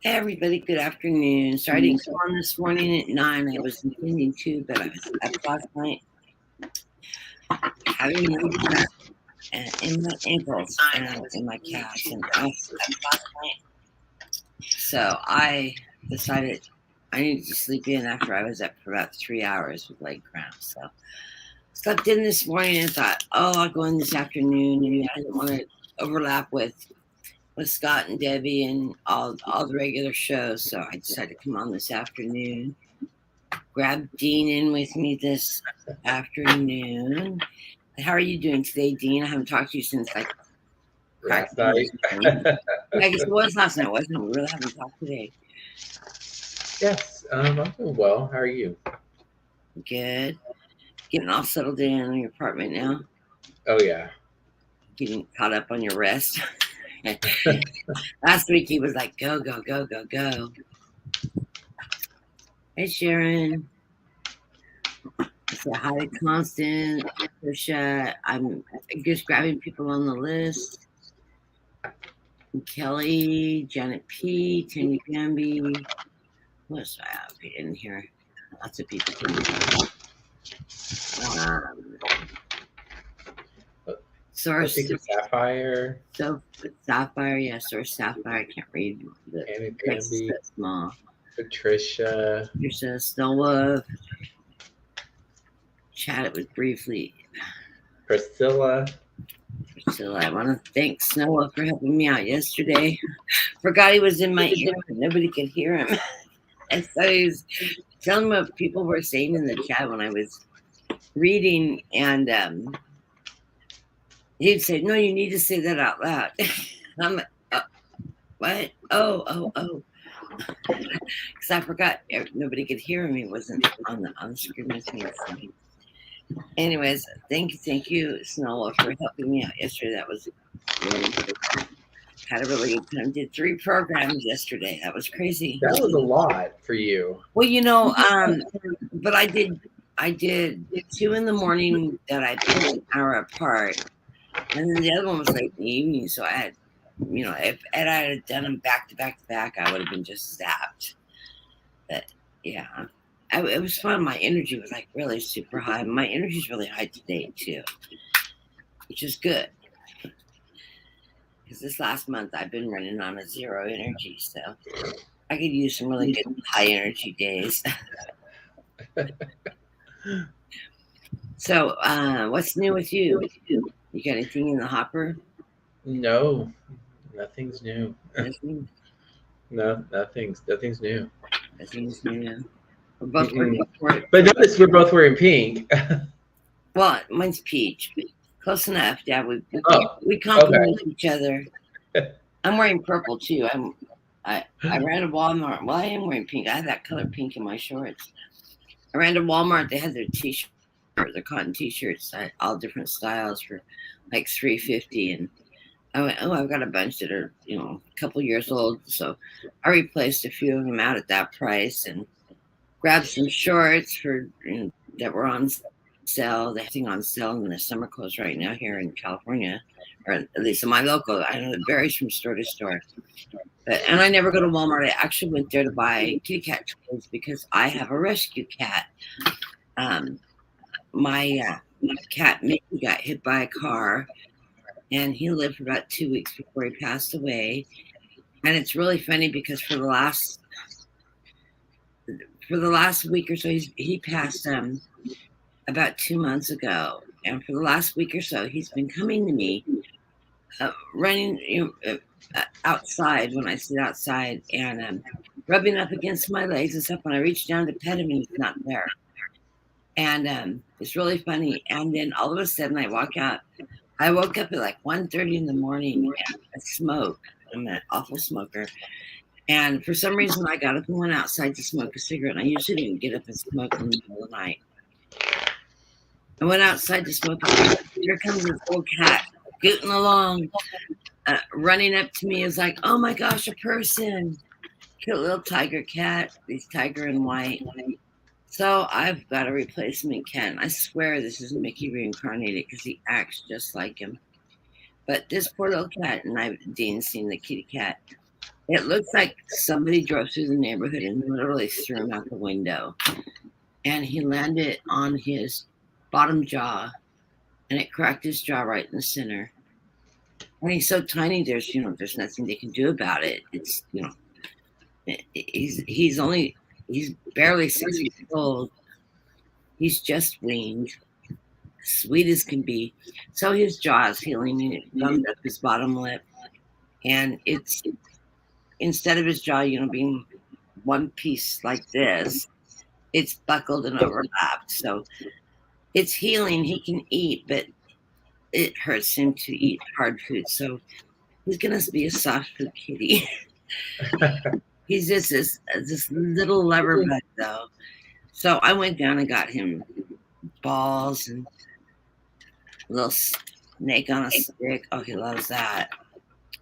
Everybody, good afternoon. Sorry I didn't come on this morning at 9. I was intending to, but I was up last night having movement in my ankles and in my calves and so I decided I needed to sleep in after I was up for about 3 hours with leg cramps. So slept in this morning and thought, I'll go in this afternoon, and I didn't want to overlap with Scott and Debbie and all the regular shows, so I decided to come on this afternoon. Grab Dean in with me this afternoon. How are you doing today, Dean? I haven't talked to you since last night. I guess it was last night, wasn't it? We really haven't talked today. Yes, I'm doing well. How are you? Good. Getting all settled in your apartment now? Oh, yeah. Getting caught up on your rest? Last week he was like, go, go, go, go, go. Hey, Sharon. Say hi to Constant, Trisha. I'm just grabbing people on the list. Kelly, Janet P, Tammy Bambi. What else do I have in here? Lots of people. Source Sapphire. So Sapphire, yeah, Source Sapphire. I can't read the text is so small. Patricia, Snow Wolf. Chatted with briefly. Priscilla. I want to thank Snow Wolf for helping me out yesterday. Forgot he was in my ear, but nobody could hear him. And so he was telling me what people were saying in the chat when I was reading, and he'd say, "No, you need to say that out loud." I'm like, what? Oh. Because I forgot nobody could hear him. He wasn't on the screen with me. Anyways, thank you, Snow, for helping me out yesterday. That was really good. Had a really good time. Did 3 programs yesterday. That was crazy. That was a lot for you. Well, but I did 2 in the morning that I put an hour apart, and then the other one was late in the evening. So I had, if I had done them back to back to back, I would have been just zapped. But yeah. It was fun. My energy was really super high. My energy is really high today too, which is good. Because this last month I've been running on a 0 energy, so I could use some really good high energy days. So, what's new with you? You got anything in the hopper? No, nothing's new. Nothing? No, nothing's new. Nothing's new. We're both working. But notice we're both wearing pink. Well, mine's peach. Close enough. Yeah, we complement each other. I'm wearing purple too. I ran to Walmart. Well, I am wearing pink. I have that color pink in my shorts. I ran to Walmart. They had their t-shirts, their cotton t-shirts, all different styles for $3.50, and I went, I've got a bunch that are a couple years old, so I replaced a few of them out at that price and grabbed some shorts that were on sale. They're on sale in the summer clothes right now here in California, or at least in my local. I know it varies from store to store. And I never go to Walmart. I actually went there to buy kitty cat toys because I have a rescue cat. My cat Mickey got hit by a car, and he lived for about 2 weeks before he passed away. And it's really funny because for the last week or so, he passed about 2 months ago, and for the last week or so, he's been coming to me, running outside when I sit outside, and rubbing up against my legs and stuff. When I reach down to pet him, and he's not there, and it's really funny. And then all of a sudden, I walk out. I woke up at 1:30 in the morning, and I smoke. I'm an awful smoker. And for some reason, I got up and went outside to smoke a cigarette. And I usually didn't get up and smoke in the middle of the night. I went outside to smoke a cigarette. Here comes this old cat scooting along, running up to me. Is like, oh my gosh, a person. Cute little tiger cat. He's tiger and white. So I've got a replacement cat. And I swear this is Mickey reincarnated because he acts just like him. But this poor little cat, and Dean's seen the kitty cat. It looks like somebody drove through the neighborhood and literally threw him out the window. And he landed on his bottom jaw, and it cracked his jaw right in the center. And he's so tiny, there's nothing they can do about it. It's he's barely 6 years old. He's just weaned, sweet as can be. So his jaw is healing, and it gummed up his bottom lip. And it's instead of his jaw, being one piece like this, it's buckled and overlapped. So it's healing. He can eat, but it hurts him to eat hard food. So he's gonna be a soft food kitty. He's just this little lever bug though. So I went down and got him balls and a little snake on a stick. Oh, he loves that.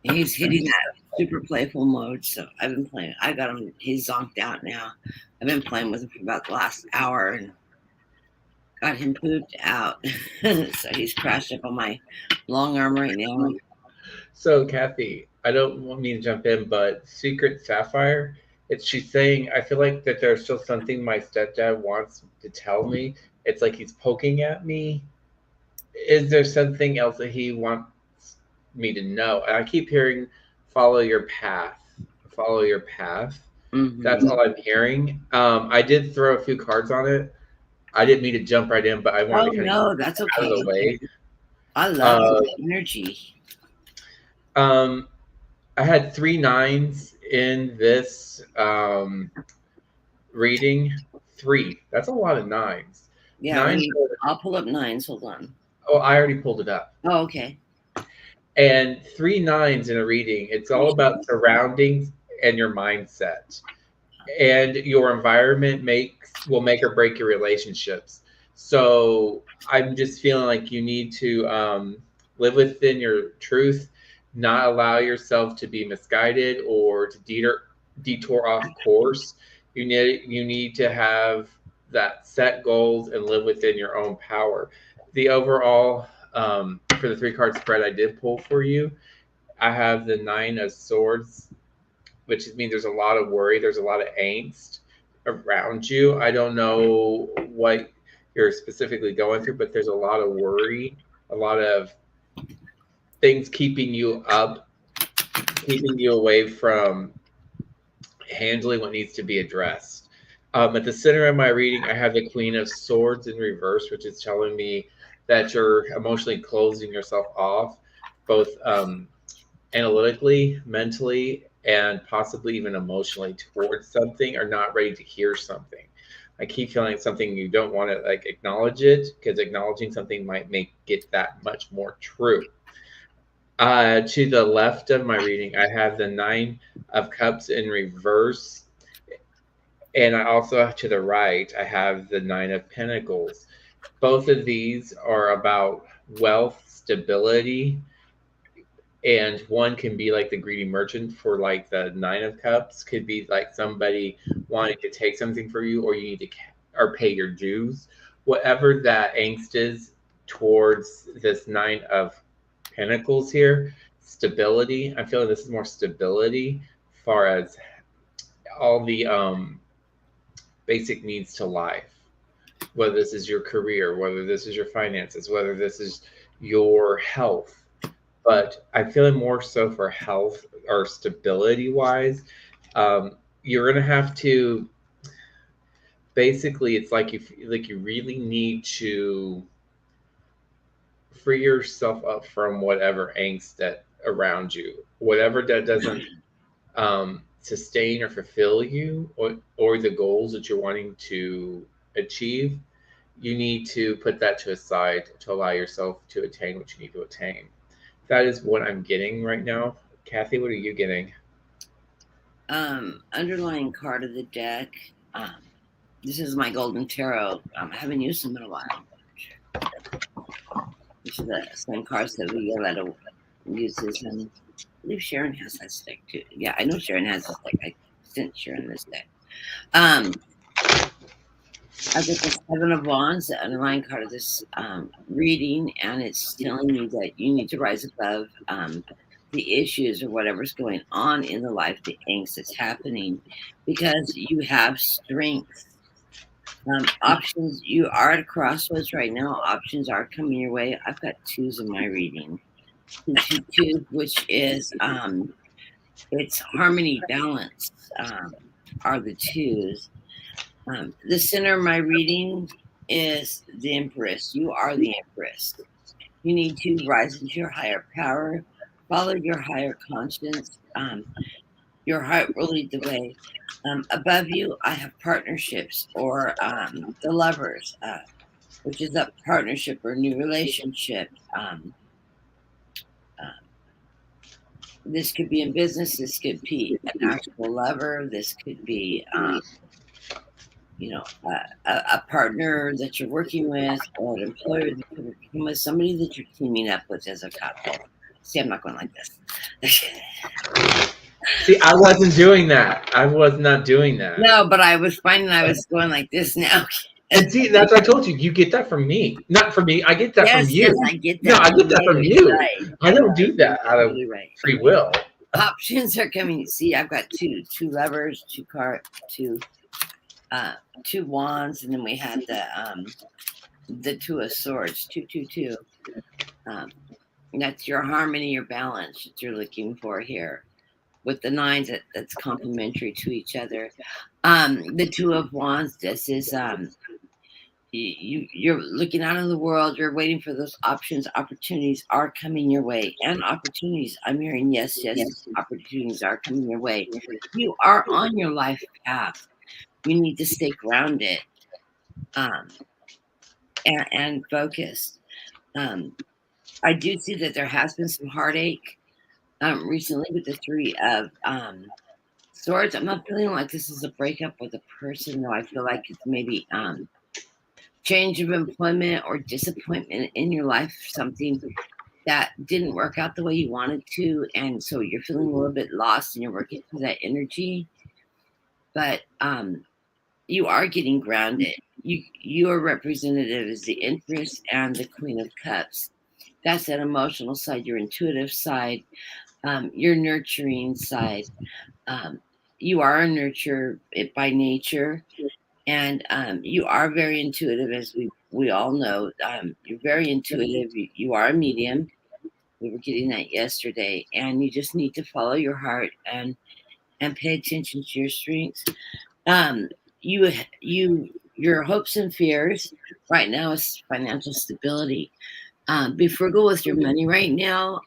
And he's hitting that super playful mode. So I've been playing. I got him. He's zonked out now. I've been playing with him for about the last hour and got him pooped out. So he's crashed up on my long arm right now. So Kathy, I don't want me to jump in, but Secret Sapphire, she's saying, I feel like that there's still something my stepdad wants to tell me. It's like he's poking at me. Is there something else that he wants me to know? And I keep hearing, follow your path. Follow your path. Mm-hmm. That's all I'm hearing. I did throw a few cards on it. I didn't mean to jump right in, but I wanted to kind of that's okay. Out of the way. I love the energy. I had 3 9s in this reading. 3. That's a lot of 9s. Yeah, 9. I'll pull up 9s. Hold on. Oh, I already pulled it up. Oh, okay. And 3 9s in a reading. It's all about surroundings and your mindset. And your environment will make or break your relationships. So I'm just feeling like you need to live within your truth, not allow yourself to be misguided or to detour off course. You need to have that set goals and live within your own power. The overall for the 3-card spread I did pull for you, I have the 9 of Swords, which means there's a lot of worry, there's a lot of angst around you. I don't know what you're specifically going through, but there's a lot of worry, a lot of things keeping you up, keeping you away from handling what needs to be addressed. At the center of my reading, I have the Queen of Swords in reverse, which is telling me that you're emotionally closing yourself off, both analytically, mentally, and possibly even emotionally towards something, or not ready to hear something. I keep feeling something you don't want to acknowledge it, because acknowledging something might make it that much more true. To the left of my reading, I have the 9 of Cups in reverse. And I also, to the right, I have the 9 of Pentacles. Both of these are about wealth, stability, and one can be like the greedy merchant for like the 9 of Cups. Could be like somebody wanting to take something for you, or you need to or pay your dues. Whatever that angst is towards this 9 of Pentacles here, stability. I'm feeling this is more stability as far as all the basic needs to life. Whether this is your career, whether this is your finances, whether this is your health. But I'm feeling more so for health or stability wise. You're going to have to, basically, it's like you really need to free yourself up from whatever angst that around you, whatever that doesn't sustain or fulfill you, or the goals that you're wanting to achieve. You need to put that to a side to allow yourself to attain what you need to attain. That is what I'm getting right now. Kathy, what are you getting? Underlying card of the deck. This is my Golden Tarot. I haven't used them in a while. These are the same cards that Violetta uses, and I believe Sharon has that deck too. Yeah, I know Sharon has this deck. I sent Sharon this deck. I get the 7 of Wands, the underlying card of this reading, and it's telling me that you need to rise above the issues or whatever's going on in the life, the angst that's happening, because you have strengths. Options, you are at a crossroads right now. Options are coming your way. I've got twos in my reading. Two, which is it's harmony, balance, are the twos. The center of my reading is the Empress. You are the Empress. You need to rise into your higher power, follow your higher conscience. Your heart will lead the way. Above you, I have partnerships or the lovers, which is a partnership or new relationship. Uh, this could be in business. This could be an actual lover. This could be, a partner that you're working with, or an employer that you're working with, somebody that you're teaming up with as a couple. See, I'm not going like this. See, I wasn't doing that. I was not doing that. No, but I was finding I was going like this now. And see, that's what I told you. You get that from me, not from me. I get that from you. Yes, I get that. No, I get that from you. Right. I don't do that out of free will. Options are coming. See, I've got two levers, two wands, and then we had the two of swords, two. That's your harmony, your balance that you're looking for here. With the nines, that's complementary to each other. The two of wands, this is you're looking out in the world, you're waiting for those options. Opportunities are coming your way. And opportunities, I'm hearing yes, opportunities are coming your way. You are on your life path. You need to stay grounded and focused. I do see that there has been some heartache recently with the three of swords. I'm not feeling like this is a breakup with a person, though. I feel like it's maybe change of employment or disappointment in your life, something that didn't work out the way you wanted to, and so you're feeling a little bit lost and you're working through that energy. But you are getting grounded. Your representative is the Empress and the Queen of Cups. That's that emotional side, your intuitive side, your nurturing side. You are a nurturer by nature, and you are very intuitive, as we all know. You're very intuitive. You are a medium. We were getting that yesterday, and you just need to follow your heart and pay attention to your strengths. Your hopes and fears right now is financial stability. Be frugal with your money right now.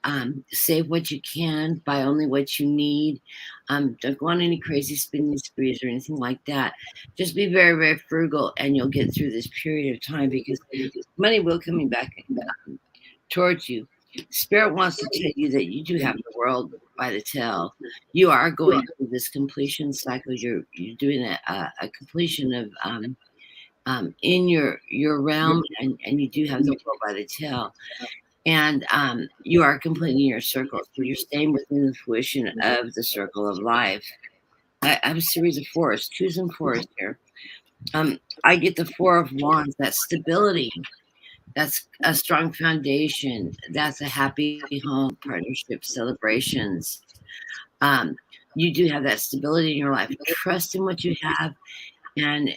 Save what you can, buy only what you need. Don't go on any crazy spending sprees or anything like that. Just be very, very frugal, and you'll get through this period of time, because money will coming back towards you. Spirit wants to tell you that you do have the world by the tail. You are going through this completion cycle. You're doing a completion of in your realm, and you do have the world by the tail, and you are completing your circle, so you're staying within the fruition of the circle of life. I have a series of fours, twos and fours here. I get the Four of Wands, that stability, that's a strong foundation, that's a happy home, partnership, celebrations. You do have that stability in your life. Trust in what you have, and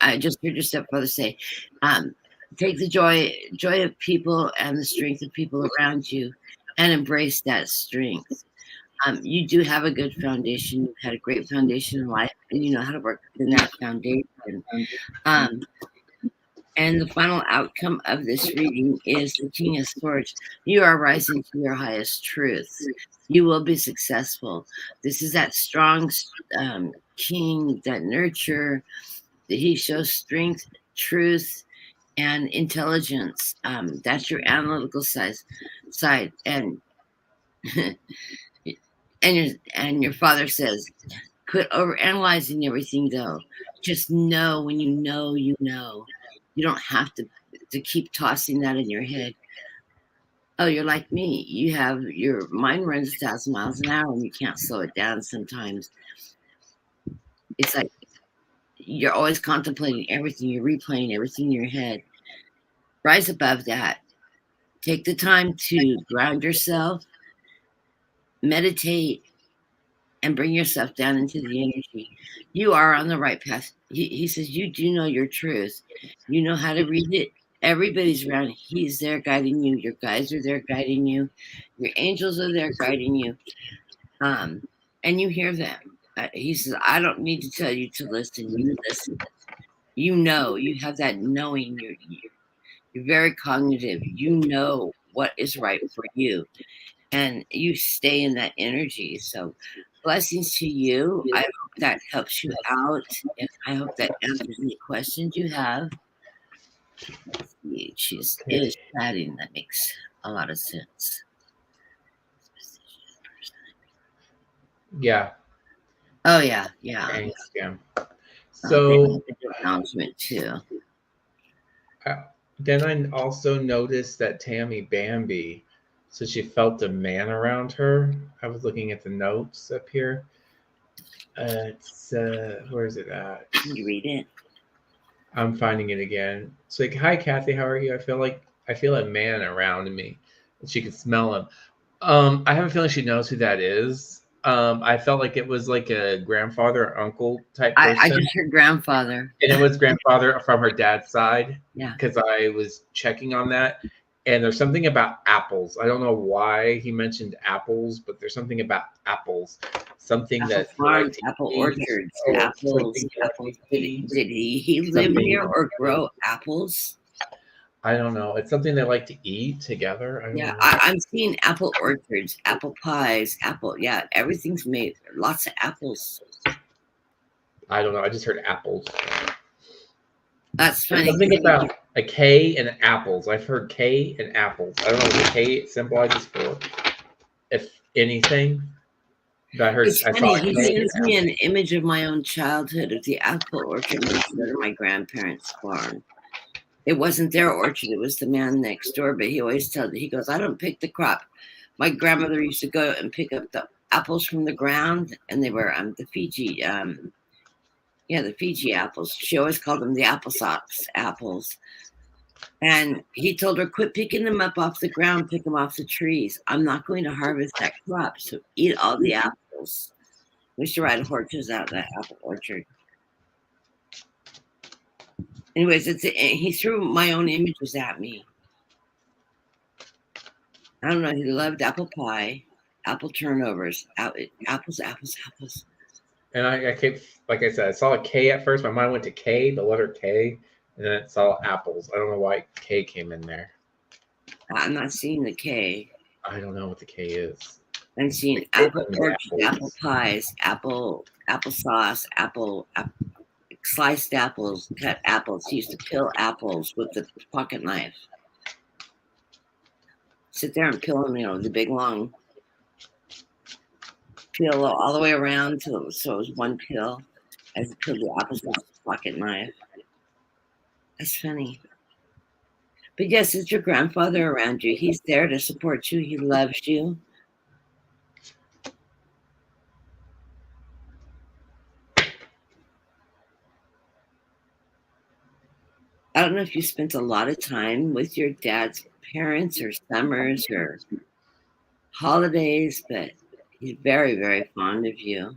I just heard your stepfather say, take the joy of people and the strength of people around you, and embrace that strength. You do have a good foundation. You've had a great foundation in life, and you know how to work in that foundation. And the final outcome of this reading is the King of Swords. You are rising to your highest truth. You will be successful. This is that strong king, that nurture. He shows strength, truth, and intelligence. That's your analytical side. And and your father says, quit overanalyzing everything, though. Just know when you know, you know. You don't have to keep tossing that in your head. Oh, you're like me. You have your mind runs 1,000 miles an hour, and you can't slow it down sometimes. It's like you're always contemplating everything. You're replaying everything in your head. Rise above that. Take the time to ground yourself meditate and bring yourself down into the energy. You are on the right path. He says, you do know your truth. You know how to read it. Everybody's around. He's there guiding you. Your guides are there guiding you. Your angels are there guiding you. And you hear them. He says, I don't need to tell you to listen. You listen. You know, you have that knowing. You're very cognitive. You know what is right for you. And you stay in that energy. So blessings to you. I hope that helps you out. And I hope that answers any questions you have. She's is chatting. That makes a lot of sense. Yeah. Oh yeah, yeah. Thanks, yeah. So acknowledgement too. Then I also noticed that Tammy Bambi, so she felt a man around her. I was looking at the notes up here. It's where is it at? Can you read it? I'm finding it again. It's like, hi Kathy, how are you? I feel a man around me. And she could smell him. I have a feeling she knows who that is. I felt like it was like a grandfather or uncle type person. I just heard grandfather. And it was grandfather from her dad's side. Yeah. Because I was checking on that. And there's something about apples. I don't know why he mentioned apples, but there's something about apples. Something apple that farms, apple orchards, apples. Did he live near or grow apples? I don't know. It's something they like to eat together. I'm seeing apple orchards, apple pies, everything's made. Lots of apples. I don't know. I just heard apples. That's funny. There's something about a K and apples. I've heard K and apples. I don't know what the K symbolizes for, if anything. But I heard. It's funny. He sends me an image of my own childhood of the apple orchard next door to my grandparents' farm. It wasn't their orchard; it was the man next door. But he always tells me, he goes, "I don't pick the crop." My grandmother used to go and pick up the apples from the ground, and they were the Fiji. The Fiji apples. She always called them the applesauce apples. And he told her, quit picking them up off the ground, pick them off the trees. I'm not going to harvest that crop, so eat all the apples. We used to ride horses out of that apple orchard. Anyways, he threw my own images at me. I don't know. He loved apple pie, apple turnovers, apples. And I kept, like I said, I saw a K at first. My mind went to K, the letter K, and then it saw apples. I don't know why K came in there. I'm not seeing the K. I don't know what the K is. I'm seeing apple orchard, apple pies, applesauce, apple sliced apples, cut apples. He used to peel apples with the pocket knife. Sit there and peel them, the big long peel all the way around so it was one peel as he peeled the apples with his pocket knife. That's funny. But yes, it's your grandfather around you. He's there to support you. He loves you. I don't know if you spent a lot of time with your dad's parents or summers or holidays, but he's very, very fond of you.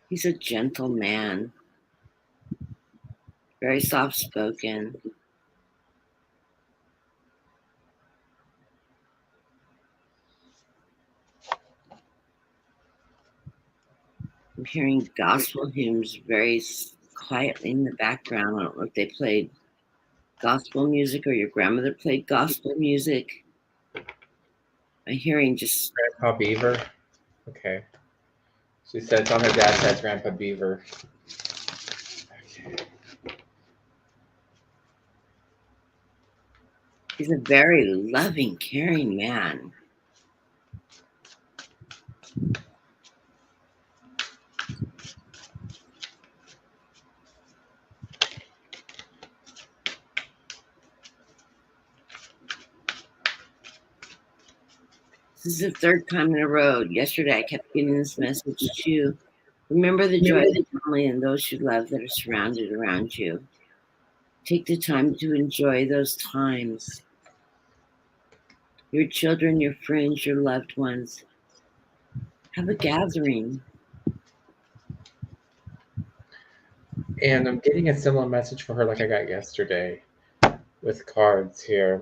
He's a gentle man, very soft-spoken. I'm hearing gospel hymns very quietly in the background. I don't know if they played gospel music or your grandmother played gospel music. I'm hearing just... Grandpa Beaver? Okay. She said it's on her dad's side, Grandpa Beaver. Okay. He's a very loving, caring man. This is the third time in a row. Yesterday, I kept getting this message too. Remember the joy of the family and those you love that are surrounded around you. Take the time to enjoy those times. Your children, your friends, your loved ones. Have a gathering. And I'm getting a similar message for her like I got yesterday with cards here.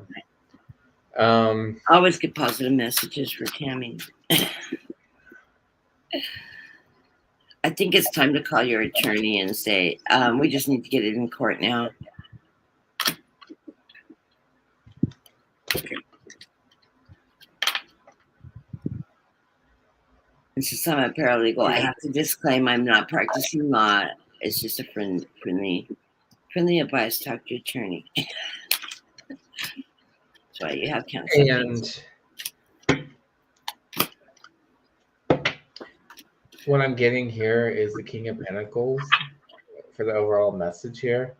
Always get positive messages for Tammy. I think it's time to call your attorney and say, we just need to get it in court now. And since I'm a paralegal, I have to disclaim I'm not practicing law. It's just a friendly advice. Talk to your attorney. That's why you have counsel. And what I'm getting here is the King of Pentacles for the overall message here.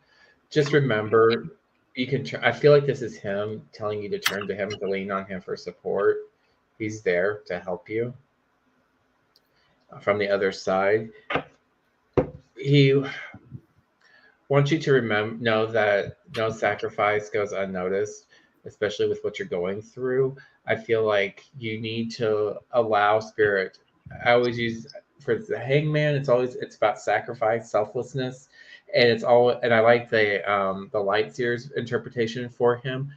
Just remember, you can. I feel like this is him telling you to turn to him, to lean on him for support. He's there to help you from the other side. He wants you to know that no sacrifice goes unnoticed, especially with what you're going through. I feel like you need to allow spirit. I always use for the hangman. It's about sacrifice, selflessness, and I like the light seers interpretation for him.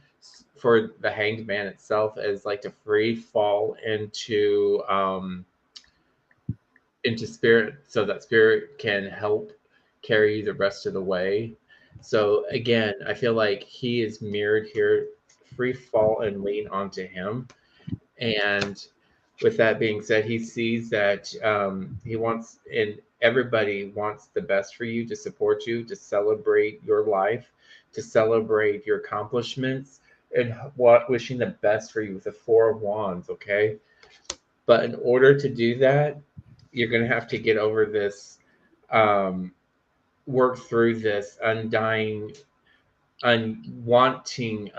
For the hanged man itself as like to free fall into spirit, so that spirit can help carry you the rest of the way. So again, I feel like he is mirrored here. Free fall and lean onto him. And with that being said, he sees that he wants, and everybody wants the best for you, to support you, to celebrate your life, to celebrate your accomplishments, and wishing the best for you with the Four of Wands. Okay, but in order to do that, you're going to have to get over this, work through this undying, unwanting.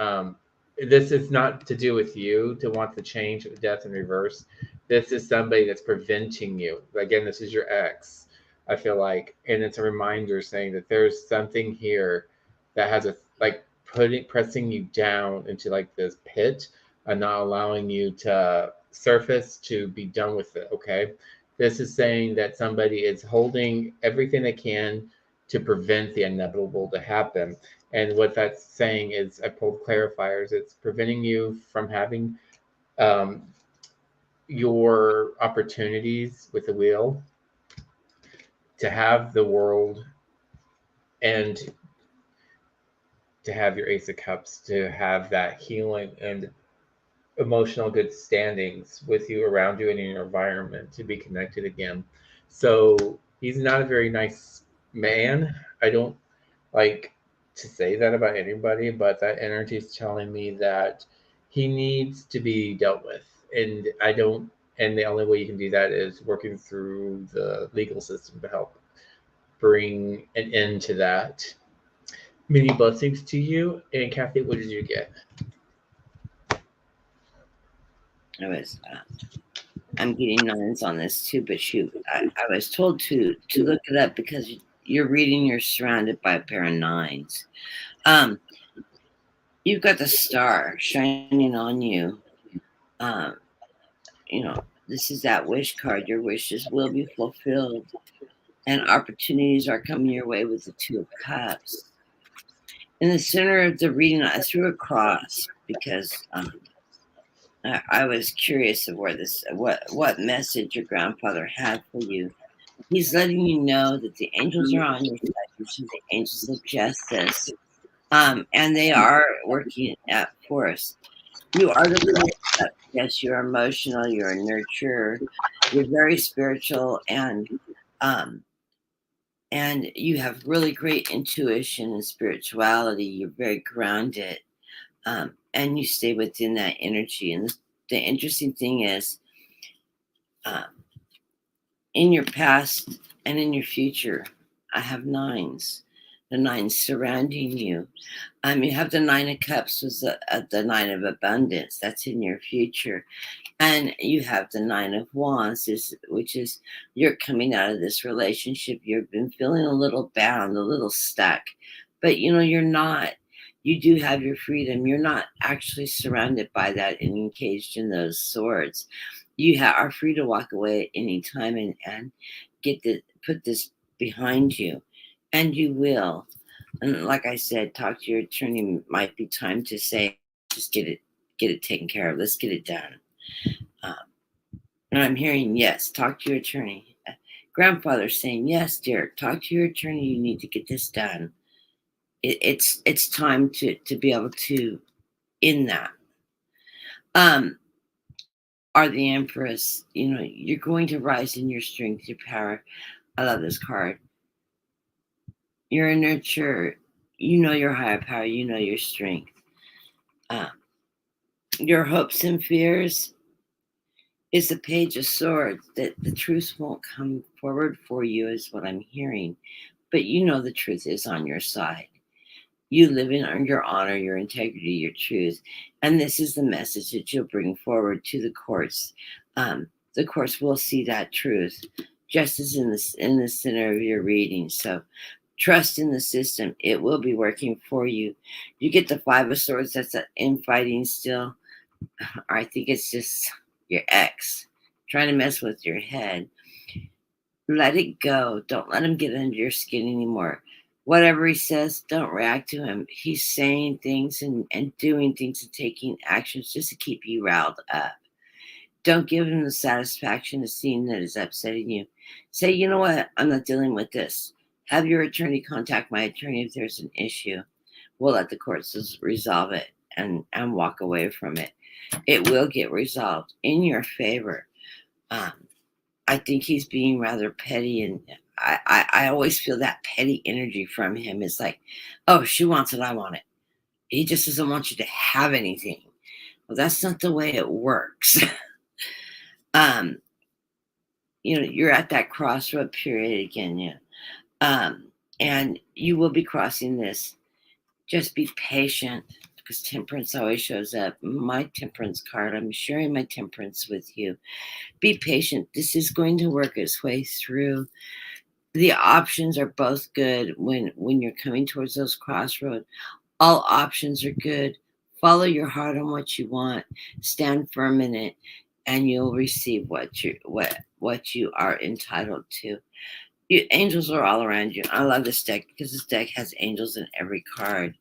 This is not to do with you to want the change of death in reverse. This is somebody that's preventing you. Again, this is your ex, I feel like. And it's a reminder saying that there's something here that has pressing you down into like this pit and not allowing you to surface, to be done with it. Okay. This is saying that somebody is holding everything they can to prevent the inevitable to happen. And what that's saying is, I pulled clarifiers. It's preventing you from having your opportunities with the wheel, to have the world, and to have your Ace of Cups, to have that healing and emotional good standings with you, around you, and in your environment, to be connected again. So he's not a very nice man. I don't like to say that about anybody, but that energy is telling me that he needs to be dealt with. And I don't, and the only way you can do that is working through the legal system to help bring an end to that. Many blessings to you. And Kathy, what did you get? I'm getting nines on this too, but shoot, I was told to look it up because you're reading, you're surrounded by a pair of nines. You've got the star shining on you. This is that wish card. Your wishes will be fulfilled, and opportunities are coming your way with the Two of Cups. In the center of the reading, I threw a cross because I was curious of what message your grandfather had for you. He's letting you know that the angels are on your side, which is the angels of justice, and they are working for us. You are the yes, you're emotional, you're a nurturer, you're very spiritual, and you have really great intuition and spirituality. You're very grounded, and you stay within that energy. And the interesting thing is, in your past and in your future, I have nines. The nines surrounding you. You have the Nine of Cups, was the Nine of Abundance. That's in your future. And you have the Nine of Wands, which is you're coming out of this relationship. You've been feeling a little bound, a little stuck, But you're not. You do have your freedom. You're not actually surrounded by that and encaged in those swords. You are free to walk away at any time and put this behind you, and you will. And like I said, talk to your attorney. Might be time to say, just get it taken care of. Let's get it done. Um, and I'm hearing yes. Talk to your attorney. Grandfather's saying yes, dear. Talk to your attorney. You need to get this done. It's time to be able to end that. Are the Empress. You're going to rise in your strength, your power. I love this card. You're a nurturer. Your higher power. Your strength. Your hopes and fears is the Page of Swords. That the truth won't come forward for you is what I'm hearing. But the truth is on your side. You live in your honor, your integrity, your truth. And this is the message that you'll bring forward to the courts. The courts will see that truth just as in the center of your reading. So trust in the system. It will be working for you. You get the Five of Swords. That's infighting still. Or I think it's just your ex trying to mess with your head. Let it go. Don't let him get under your skin anymore. Whatever he says, don't react to him. He's saying things and doing things and taking actions just to keep you riled up. Don't give him the satisfaction of seeing that is upsetting you. Say, you know what? I'm not dealing with this. Have your attorney contact my attorney if there's an issue. We'll let the courts resolve it and walk away from it. It will get resolved in your favor. I think he's being rather petty, and I always feel that petty energy from him. It's like, oh, she wants it, I want it. He just doesn't want you to have anything. Well, that's not the way it works. You're at that crossroad period again, yeah. And you will be crossing this. Just be patient, because temperance always shows up. My temperance card, I'm sharing my temperance with you. Be patient. This is going to work its way through. The options are both good when you're coming towards those crossroads. All options are good. Follow your heart on what you want. Stand firm in it, and you'll receive what you are entitled to. Angels are all around you. I love this deck because this deck has angels in every card.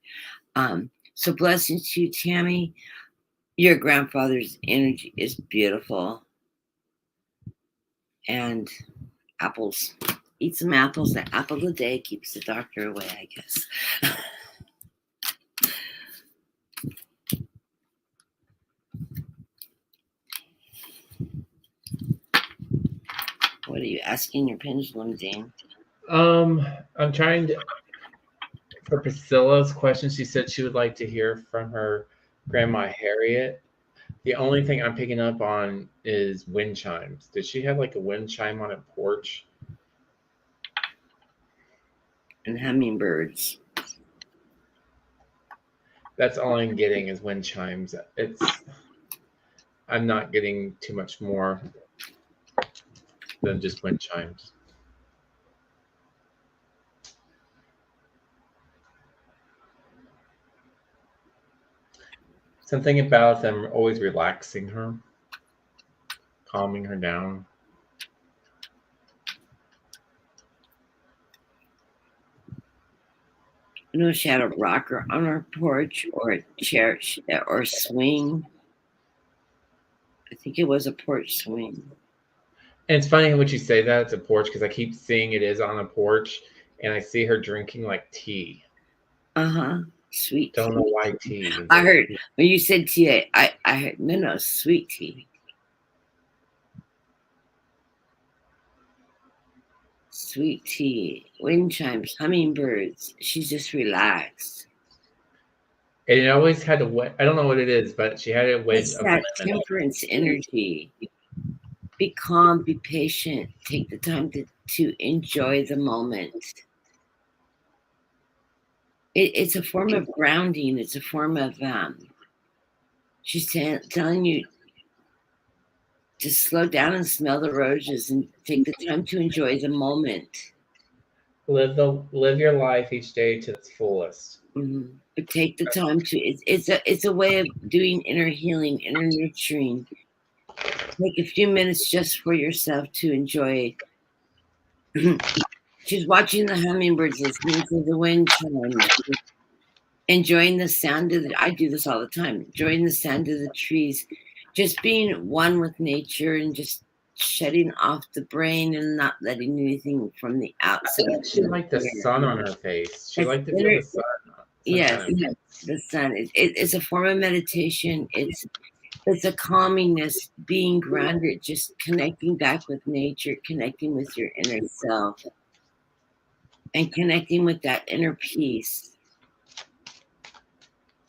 So blessings to you, Tammy. Your grandfather's energy is beautiful. And apples. Eat some apples. The apple a day keeps the doctor away, I guess. What are you asking your pendulum, Dane? I'm trying to. For Priscilla's question, she said she would like to hear from her grandma Harriet. The only thing I'm picking up on is wind chimes. Did she have like a wind chime on a porch? And hummingbirds. That's all I'm getting is wind chimes. I'm not getting too much more than just wind chimes. Something about them always relaxing her, calming her down. She had a rocker on her porch or a chair or a swing. I think it was a porch swing. And it's funny what you say that it's a porch, because I keep seeing it is on a porch, and I see her drinking like tea. Sweet Don't tea. know why tea. I heard when you said tea, I heard no, sweet tea. Sweet tea, wind chimes, hummingbirds. She's just relaxed. And it always had a wedge. I don't know what it is, but she had a wedge It's of that lemon. temperance energy. Be calm, be patient. Take the time to enjoy the moment. It's a form of grounding. It's a form of she's telling you to slow down and smell the roses and take the time to enjoy the moment. Live your life each day to its fullest. Mm-hmm. But take the time to. It's a way of doing inner healing, inner nurturing. Take a few minutes just for yourself to enjoy. She's watching the hummingbirds, listening to the wind chimes, enjoying the sound of the. I do this all the time. Enjoying the sound of the trees, just being one with nature, and just shutting off the brain and not letting anything from the outside. I think she liked the sun on her face. She liked to feel the sun. Yes, the sun. It's a form of meditation. It's a calmingness, being grounded, just connecting back with nature, connecting with your inner self, and connecting with that inner peace.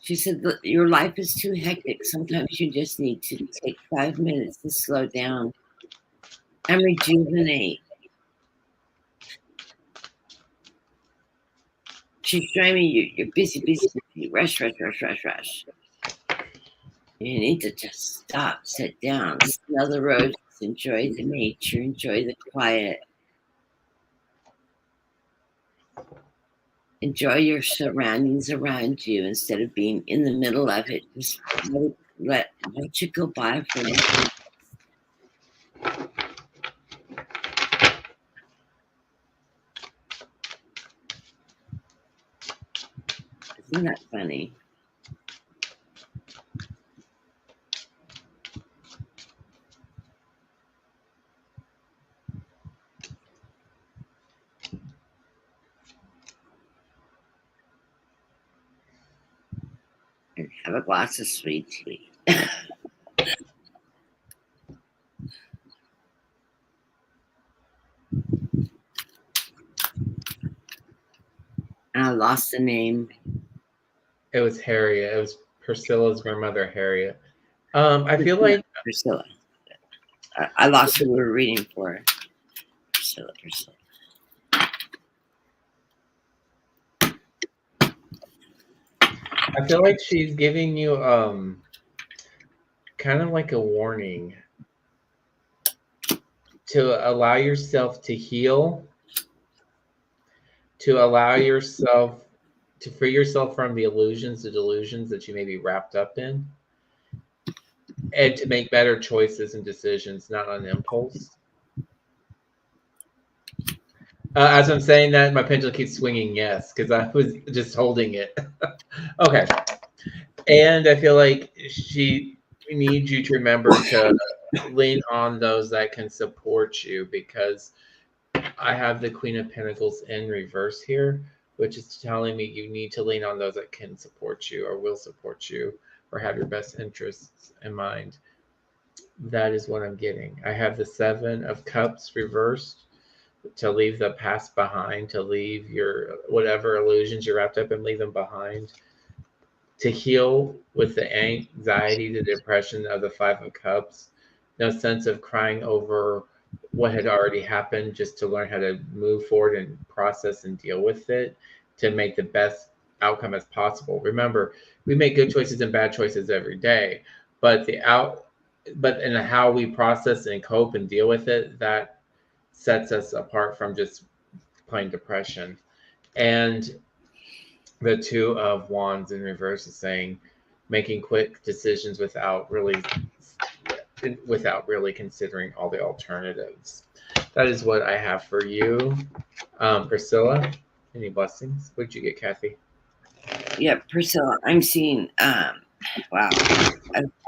She said, your life is too hectic. Sometimes you just need to take 5 minutes to slow down and rejuvenate. She's showing me you're busy, rush. You need to just stop, sit down, smell the roses, enjoy the nature, enjoy the quiet. Enjoy your surroundings around you instead of being in the middle of it. Just let you go by for a minute. Isn't that funny? And have a glass of sweet tea. I lost the name. It was Harriet. It was Priscilla's grandmother, Harriet. I feel like Priscilla. I lost who we were reading for. Priscilla. I feel like she's giving you kind of like a warning to allow yourself to heal, to allow yourself to free yourself from the illusions, the delusions that you may be wrapped up in, and to make better choices and decisions, not on impulse. As I'm saying that, my pendulum keeps swinging yes, because I was just holding it. Okay. And I feel like she needs you to remember to lean on those that can support you, because I have the Queen of Pentacles in reverse here, which is telling me you need to lean on those that can support you or will support you or have your best interests in mind. That is what I'm getting. I have the Seven of Cups reversed, to leave the past behind, to leave your whatever illusions you're wrapped up in, leave them behind, to heal with the anxiety, the depression of the Five of Cups. No sense of crying over what had already happened, just to learn how to move forward and process and deal with it to make the best outcome as possible. Remember, we make good choices and bad choices every day, but in how we process and cope and deal with it, that sets us apart from just plain depression. And the Two of Wands in reverse is saying making quick decisions without really considering all the alternatives. That is what I have for you. Priscilla, any blessings? What did you get, Kathy? Yeah, Priscilla, I'm seeing wow.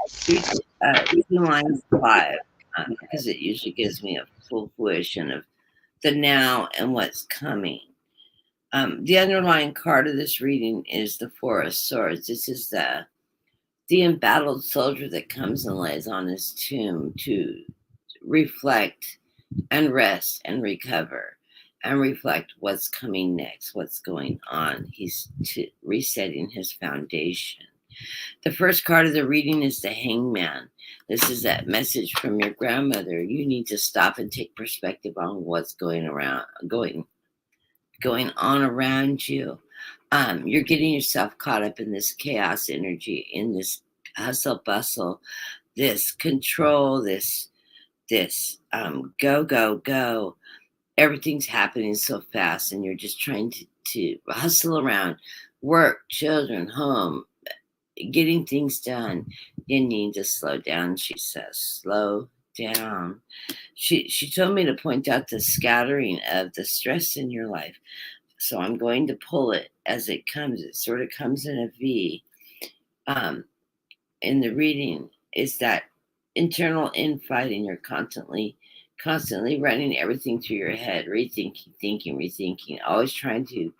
Two lines 5, because it usually gives me a full fruition of the now and what's coming. The underlying card of this reading is the Four of Swords. This is the embattled soldier that comes and lays on his tomb to reflect and rest and recover and reflect what's coming next, what's going on. He's resetting his foundation. The first card of the reading is the Hangman. This is that message from your grandmother. You need to stop and take perspective on what's going on around you. You're getting yourself caught up in this chaos energy, in this hustle bustle, this control, this go. everything's happening so fast, and you're just trying to hustle around, work, children, home, getting things done. You need to slow down, she says. Slow down. She told me to point out the scattering of the stress in your life. So I'm going to pull it as it comes. It sort of comes in a V. In the reading is that internal infighting. You're constantly running everything through your head, rethinking, thinking, rethinking, always trying to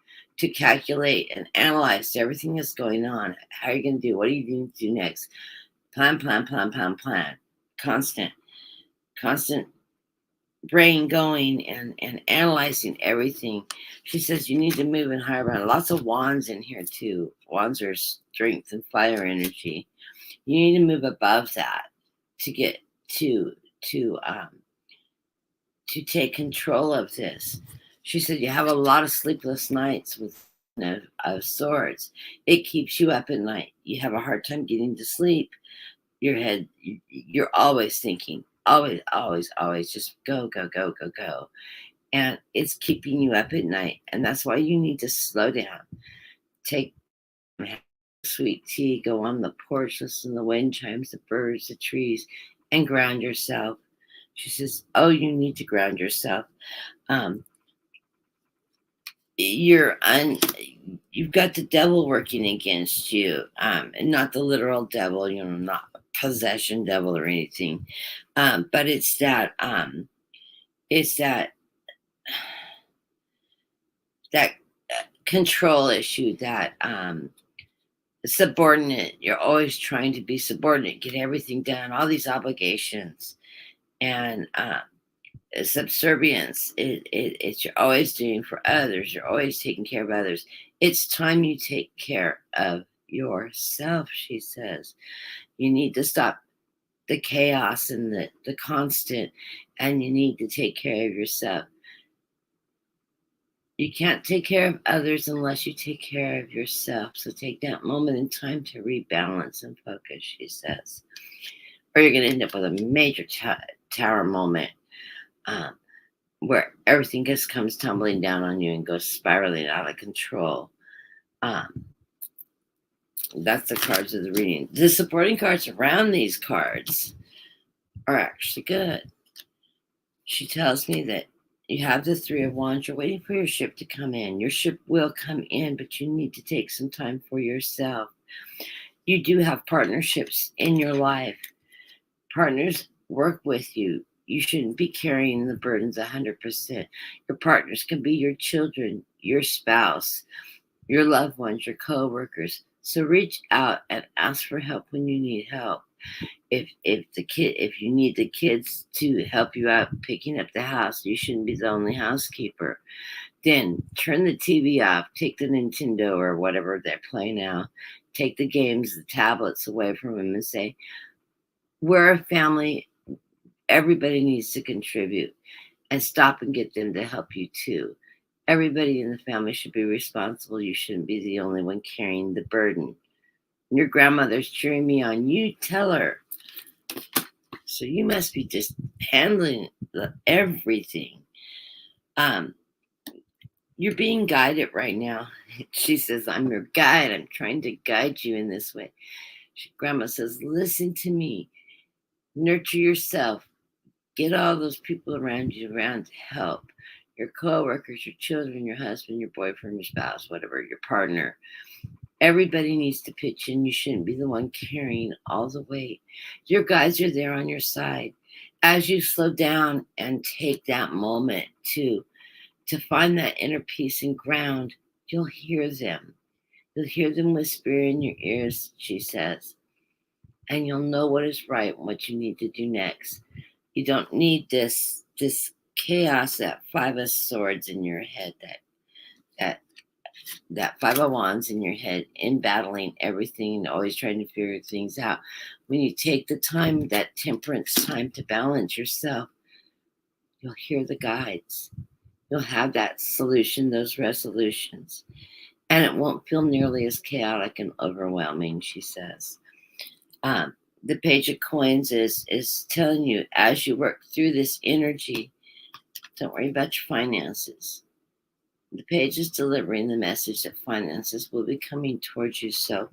calculate and analyze everything that's going on. How are you going to do? What are you going to do next? Plan, plan, plan, plan, plan. Constant brain going and analyzing everything. She says you need to move in higher ground. Lots of wands in here too. Wands are strength and fire energy. You need to move above that to get to take control of this. She said you have a lot of sleepless nights with of swords. It keeps you up at night. You have a hard time getting to sleep. Your head, you're always thinking, always, always, always just go, go, go, go, go. And it's keeping you up at night. And that's why you need to slow down. Take sweet tea, go on the porch, listen to the wind chimes, the birds, the trees, and ground yourself. She says, oh, you need to ground yourself. You've got the devil working against you, and not the literal devil, not possession devil or anything, but it's that control issue, that subordinate. You're always trying to be subordinate, get everything done, all these obligations, and subservience. It's you're always doing for others. You're always taking care of others. It's time you take care of yourself, she says. You need to stop the chaos and the constant, and you need to take care of yourself. You can't take care of others unless you take care of yourself. So take that moment in time to rebalance and focus, she says. Or you're going to end up with a major tower moment, where everything just comes tumbling down on you and goes spiraling out of control. That's the cards of the reading. The supporting cards around these cards are actually good. She tells me that you have the Three of Wands. You're waiting for your ship to come in. Your ship will come in, but you need to take some time for yourself. You do have partnerships in your life. Partners work with you. You shouldn't be carrying the burdens 100%. Your partners can be your children, your spouse, your loved ones, your co-workers. So reach out and ask for help when you need help. If you need the kids to help you out picking up the house, you shouldn't be the only housekeeper. Then turn the TV off, take the Nintendo or whatever they're playing now, take the games, the tablets away from them, and say, we're a family. Everybody needs to contribute, and stop and get them to help you too. Everybody in the family should be responsible. You shouldn't be the only one carrying the burden. Your grandmother's cheering me on. You tell her. So you must be just handling everything. You're being guided right now. She says, I'm your guide. I'm trying to guide you in this way. Grandma says, listen to me. Nurture yourself. Get all those people around you around to help. Your co-workers, your children, your husband, your boyfriend, your spouse, whatever, your partner. Everybody needs to pitch in. You shouldn't be the one carrying all the weight. Your guides are there on your side. As you slow down and take that moment to find that inner peace and ground, you'll hear them. You'll hear them whisper in your ears, she says. And you'll know what is right and what you need to do next. You don't need this chaos, that Five of Swords in your head, that Five of Wands in your head, in battling everything, always trying to figure things out. When you take the time, that temperance time, to balance yourself, you'll hear the guides. You'll have that solution, those resolutions. And it won't feel nearly as chaotic and overwhelming, she says. The Page of Coins is telling you, as you work through this energy, Don't worry about your finances. The page is delivering the message that finances will be coming towards you. So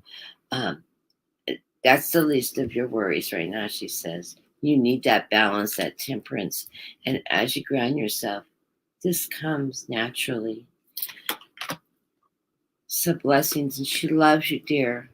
that's the least of your worries right now, she says. You need that balance, that temperance. And as you ground yourself, this comes naturally. So blessings, and she loves you, dear.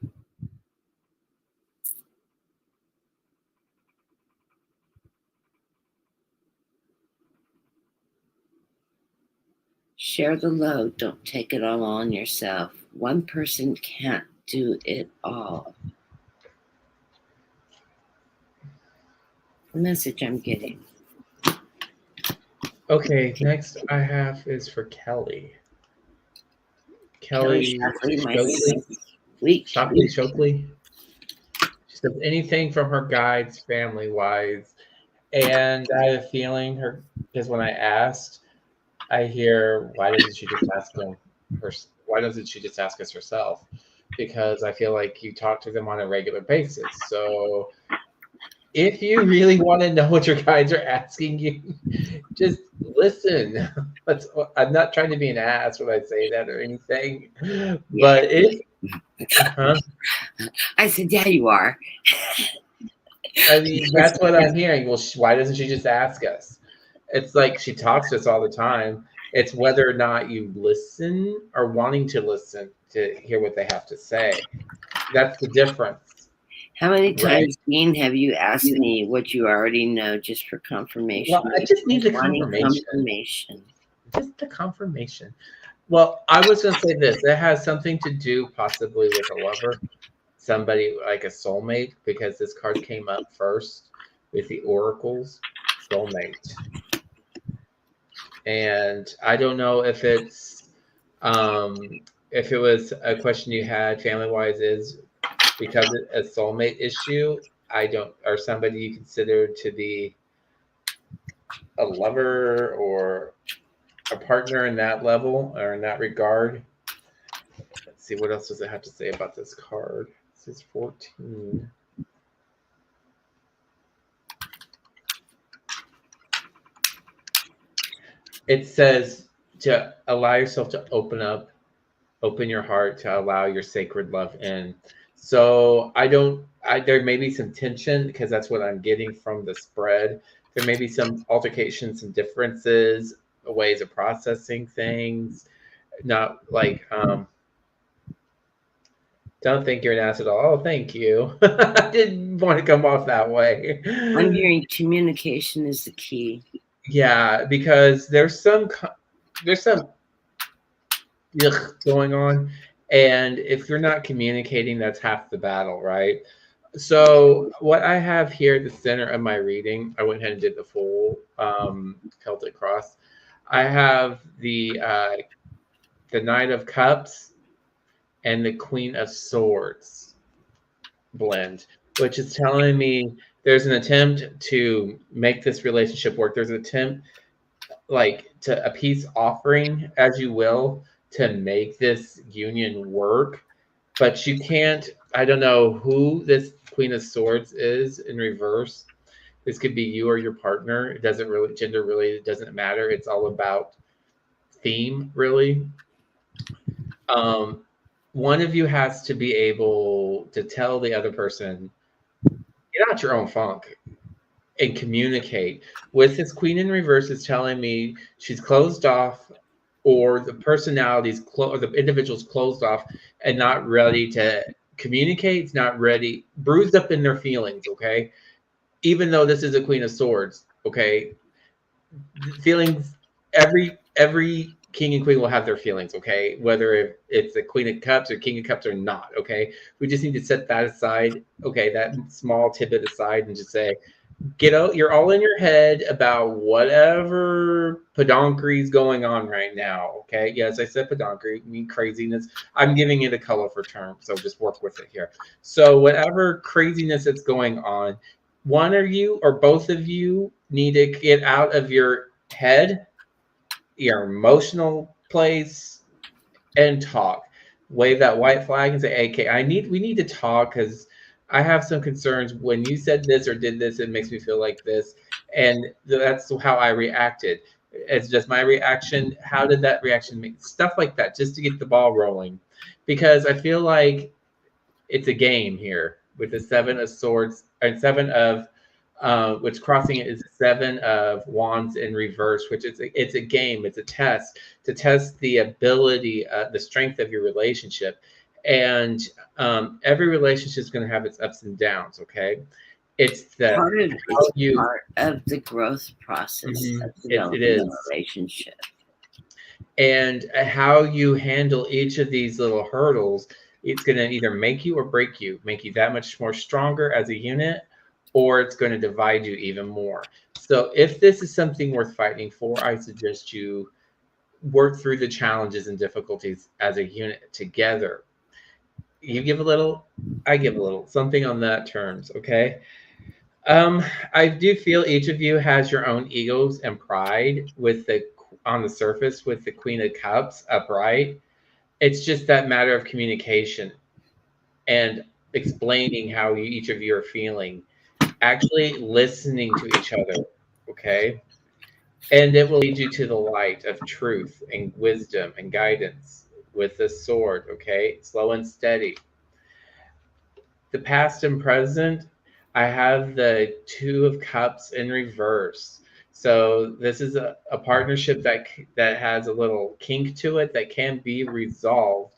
Share the load. Don't take it all on yourself. One person can't do it all. The message I'm getting. Okay, next I have is for Kelly. Kelly Shockley. She says anything from her guides, family wise. And I have a feeling her, because when I asked, I hear, why doesn't she just ask them her, why doesn't she just ask us herself? Because I feel like you talk to them on a regular basis. So if you really want to know what your guides are asking you, just listen. I'm not trying to be an ass when I say that or anything, but I said, yeah, you are. I mean, that's what I'm hearing. Well, why doesn't she just ask us? It's like she talks to us all the time. It's whether or not you listen or wanting to listen to hear what they have to say. That's the difference. How many times, Dean, have you asked me what you already know just for confirmation? Well, I just need the confirmation. Just the confirmation. Well, I was going to say this. It has something to do possibly with a lover, somebody like a soulmate, because this card came up first with the oracles, soulmate. And I don't know if it's if it was a question you had family-wise is because it's a soulmate issue. I don't, or somebody you consider to be a lover or a partner in that level or in that regard. Let's see, what else does it have to say about this card? This is 14. It says to allow yourself to open your heart to allow your sacred love in. So there may be some tension because that's what I'm getting from the spread. There may be some altercations, some differences, ways of processing things. Not like, don't think you're an ass at all. Oh, thank you. I didn't want to come off that way. I'm hearing communication is the key. Yeah, because there's some going on, and if you're not communicating, that's half the battle, right? So what I have here at the center of my reading, I went ahead and did the full Celtic cross. I have the Knight of Cups and the Queen of Swords blend, which is telling me there's an attempt to make this relationship work. There's an attempt, like, to a peace offering, as you will, to make this union work. But you can't, I don't know who this Queen of Swords is in reverse. This could be you or your partner. It doesn't really, gender really, it doesn't matter. It's all about theme, really. One of you has to be able to tell the other person, get out your own funk and communicate. With this Queen in reverse is telling me she's closed off, or the personality's or the individual's closed off and not ready to communicate. It's not ready, bruised up in their feelings. Okay, even though this is a Queen of Swords. Okay, feelings. Every king and queen will have their feelings. Okay, whether it's the Queen of Cups or King of Cups or not. Okay, we just need to set that aside. Okay, that small tidbit aside and just say, get out, you're all in your head about whatever pedonkry is going on right now. Okay, yes, I said pedonkry, I mean craziness. I'm giving it a colorful term, so just work with it here. So whatever craziness that's going on, one of you or both of you need to get out of your head, your emotional place, and talk. Wave that white flag and say, okay, we need to talk, because I have some concerns. When you said this or did this, it makes me feel like this. And that's how I reacted. It's just my reaction. How did that reaction make stuff like that, just to get the ball rolling? Because I feel like it's a game here with the 7 of Swords and 7 of which crossing it is 7 of Wands in reverse, which it's a game, it's a test to test the ability, the strength of your relationship, and every relationship is going to have its ups and downs. Okay, it's part of the growth process of developing a relationship, and how you handle each of these little hurdles. It's going to either make you or break you, make you that much more stronger as a unit, or it's going to divide you even more. So if this is something worth fighting for, I suggest you work through the challenges and difficulties as a unit together. You give a little, I give a little, something on that terms, okay? I do feel each of you has your own egos and pride with the on the surface with the Queen of Cups upright. It's just that matter of communication and explaining how each of you are feeling, actually listening to each other, okay? And it will lead you to the light of truth and wisdom and guidance with the sword, okay? Slow and steady. The past and present, I have the 2 of Cups in reverse. So this is a partnership that has a little kink to it that can be resolved.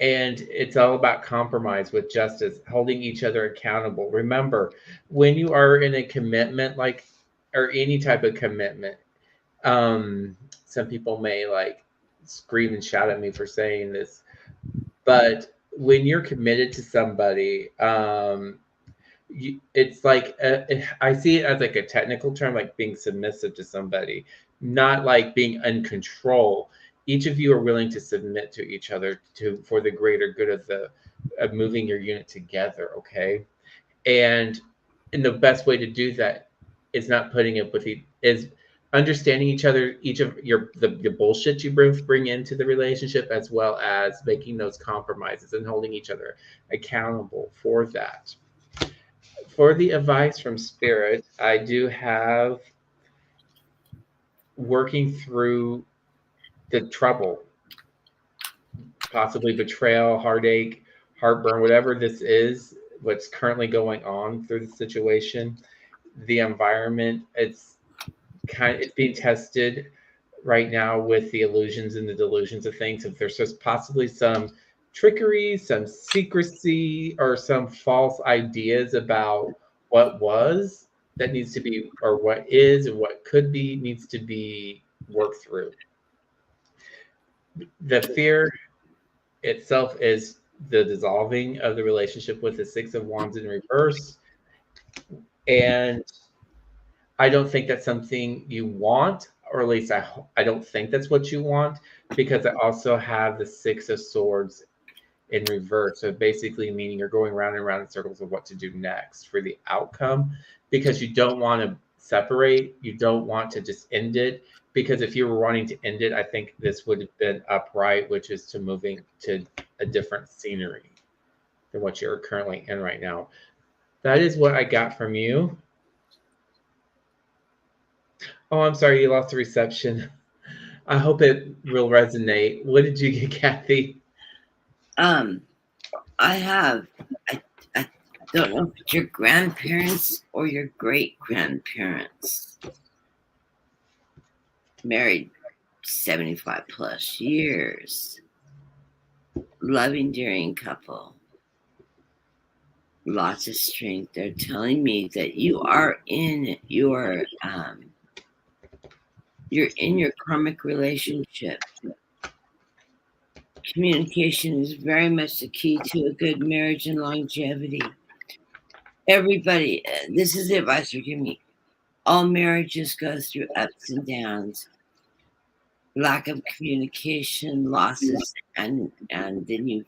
And it's all about compromise with justice, holding each other accountable. Remember, when you are in a commitment, like, or any type of commitment, some people may like scream and shout at me for saying this, but when you're committed to somebody, it's like I see it as like a technical term, like being submissive to somebody, not like being in control. Each of you are willing to submit to each other for the greater good of moving your unit together, okay? And the best way to do that is not putting it with is understanding each other, each of the bullshit you bring into the relationship, as well as making those compromises and holding each other accountable for that. For the advice from Spirit, I do have working through the trouble, possibly betrayal, heartache, heartburn, whatever this is, what's currently going on through the situation, the environment. It's being tested right now with the illusions and the delusions of things. If there's just possibly some trickery, some secrecy, or some false ideas about what was that needs to be, or what is, and what could be, needs to be worked through. The fear itself is the dissolving of the relationship with the 6 of Wands in reverse. And I don't think that's something you want, or at least I don't think that's what you want, because I also have the 6 of Swords in reverse. So basically meaning you're going round and round in circles of what to do next for the outcome, because you don't want to separate. You don't want to just end it, because if you were wanting to end it, I think this would have been upright, which is to moving to a different scenery than what you're currently in right now. That is what I got from you. Oh, I'm sorry, you lost the reception. I hope it will resonate. What did you get, Kathy? I don't know if it's your grandparents or your great grandparents. Married 75 plus years. Loving, daring couple. Lots of strength. They're telling me that you are in your you're in your karmic relationship. Communication is very much the key to a good marriage and longevity. Everybody, this is the advice you're giving me. All marriages go through ups and downs, lack of communication, losses, and then you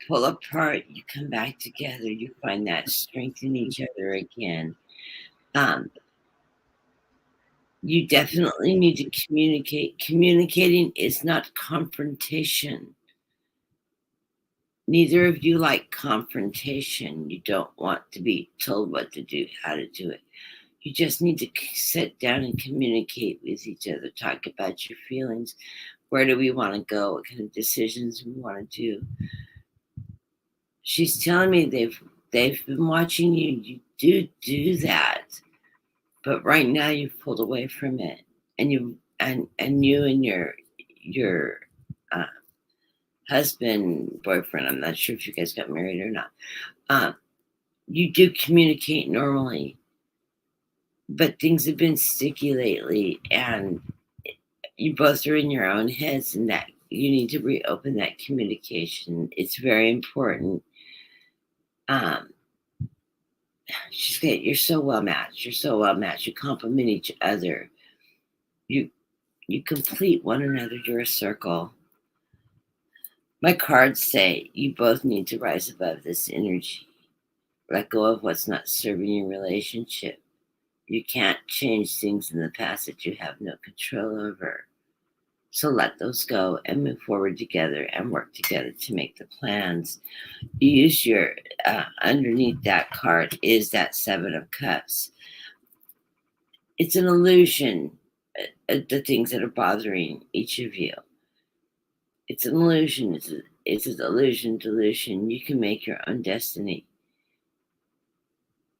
pull apart, you come back together, you find that strength in each other again. You definitely need to communicate. Communicating is not confrontation. Neither of you like confrontation. You don't want to be told what to do, how to do it. You just need to sit down and communicate with each other. Talk about your feelings. Where do we want to go? What kind of decisions we want to do? She's telling me they've been watching you. You do that, but right now you've pulled away from it, and you and your uh, husband, boyfriend. I'm not sure if you guys got married or not. You do communicate normally, but things have been sticky lately, and you both are in your own heads, and that you need to reopen that communication. It's very important. Um, you're so well matched. You're so well matched. You complement each other. You complete one another. You're a circle. My cards say you both need to rise above this energy. Let go of what's not serving your relationship. You can't change things in the past that you have no control over. So let those go and move forward together and work together to make the plans. You use your, underneath that card is that Seven of Cups. It's an illusion, the things that are bothering each of you. It's an illusion. It's an illusion, delusion. You can make your own destiny.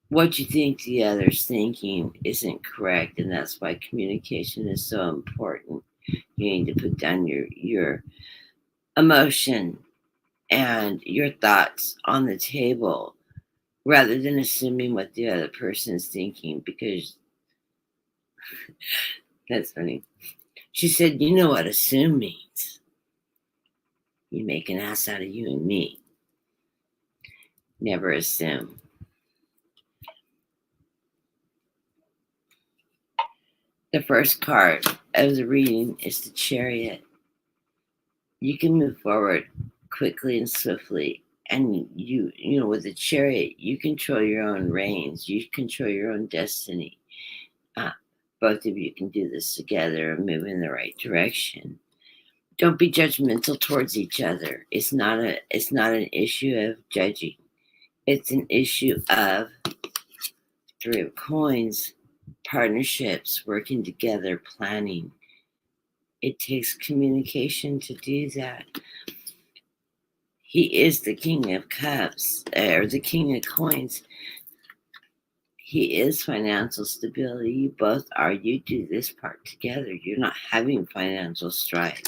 What you think the other's thinking isn't correct, and that's why communication is so important. You need to put down your emotion and your thoughts on the table rather than assuming what the other person is thinking, because that's funny. She said, you know what assume means? You make an ass out of you and me. Never assume. The first card of the reading is the Chariot. You can move forward quickly and swiftly, and you know, with the Chariot, you control your own reins. You control your own destiny. Both of you can do this together and move in the right direction. Don't be judgmental towards each other. It's not an issue of judging. It's an issue of Three of Coins, partnerships, working together, planning. It takes communication to do that. He is the King of Cups, or the King of Coins. He is financial stability. You both are. You do this part together. You're not having financial strife.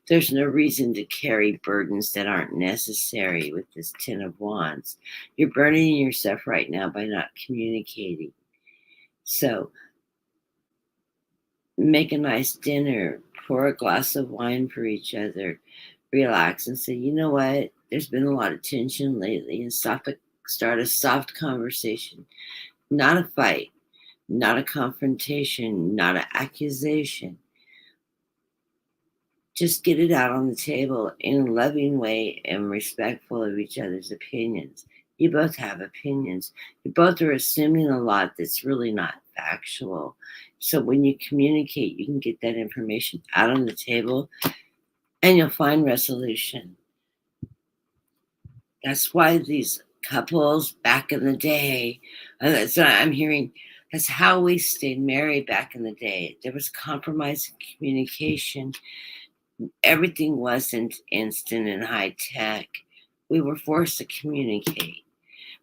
There's no reason to carry burdens that aren't necessary with this Ten of Wands. You're burdening yourself right now by not communicating. So make a nice dinner. Pour a glass of wine for each other. Relax and say, you know what? There's been a lot of tension lately, and start a soft conversation. Not a fight, not a confrontation, not an accusation. Just get it out on the table in a loving way and respectful of each other's opinions. You both have opinions. You both are assuming a lot that's really not factual. So when you communicate, you can get that information out on the table and you'll find resolution. That's why these couples back in the day, that's what I'm hearing, that's how we stayed married back in the day. There was compromise and communication. Everything wasn't instant and high tech. We were forced to communicate.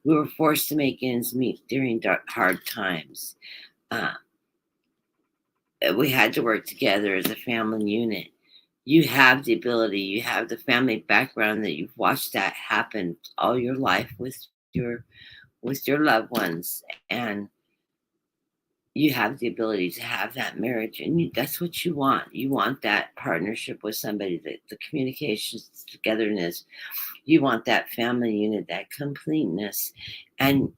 We were forced to make ends meet during hard times. We had to work together as a family unit. You have the ability, you have the family background that you've watched that happen all your life with your loved ones, and you have the ability to have that marriage, and that's what you want. You want that partnership with somebody, that the communications, togetherness. You want that family unit, that completeness. And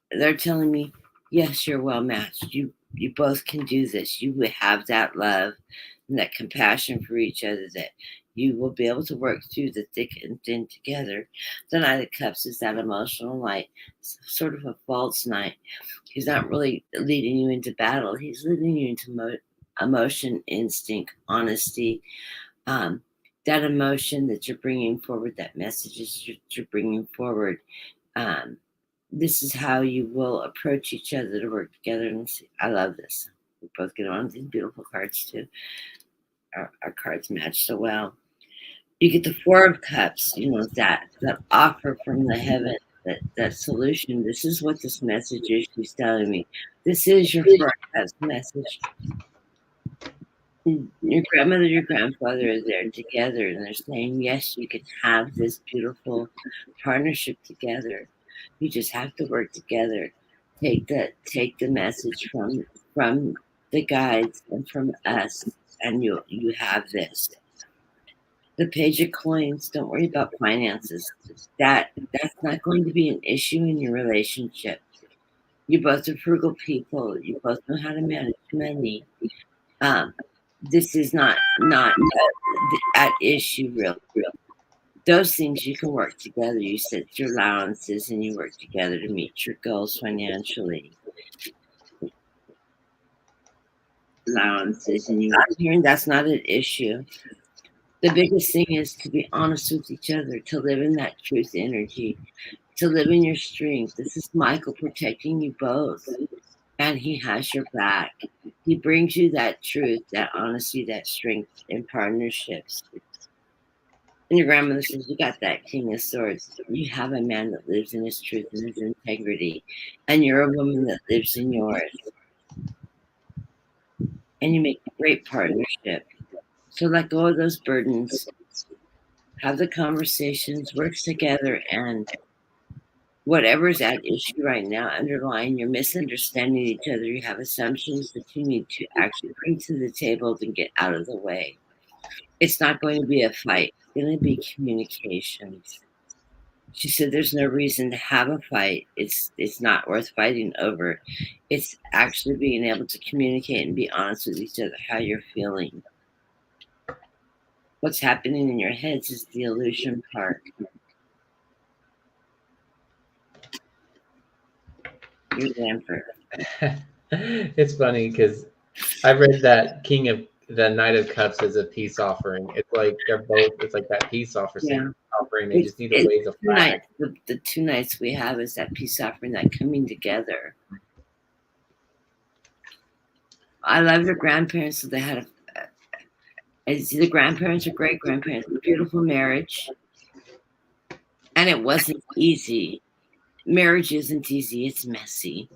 they're telling me, yes, you're well matched. You both can do this. You have that love and that compassion for each other, that you will be able to work through the thick and thin together. The Knight of Cups is that emotional light, sort of a false knight. He's not really leading you into battle. He's leading you into emotion, instinct, honesty, that emotion that you're bringing forward, that messages you're bringing forward. this is how you will approach each other to work together. And see, I love this. We both get on these beautiful cards too. Our cards match so well. You get the Four of Cups, that offer from the heaven, that solution. This is what this message is she's telling me. This is your Four of Cups message. Your grandmother, your grandfather are there together, and they're saying, yes, you can have this beautiful partnership together. You just have to work together. Take the message from the guides and from us, and you have this. The Page of Coins. Don't worry about finances. That's not going to be an issue in your relationship. You both are frugal people. You both know how to manage money. This is not at issue, real. Those things you can work together. You set your allowances and you work together to meet your goals financially. Allowances and that's not an issue. The biggest thing is to be honest with each other, to live in that truth energy, to live in your strength. This is Michael protecting you both, and he has your back. He brings you that truth, that honesty, that strength in partnerships. And your grandmother says, you got that King of Swords. You have a man that lives in his truth and his integrity. And you're a woman that lives in yours. And you make a great partnership. So let go of those burdens. Have the conversations, work together, and whatever's at issue right now, underlying, you're misunderstanding each other. You have assumptions that you need to actually bring to the table and get out of the way. It's not going to be a fight. It's going to be communications. She said there's no reason to have a fight. It's not worth fighting over. It's actually being able to communicate and be honest with each other how you're feeling. What's happening in your heads is the illusion part. You're the emperor. It's funny because I read that the Knight of Cups is a peace offering. It's like they're both. It's like that peace offering. They just need to raise a flag. The two nights we have is that peace offering, that coming together. I love your grandparents. So they had the grandparents or great grandparents. A beautiful marriage, and it wasn't easy. Marriage isn't easy. It's messy.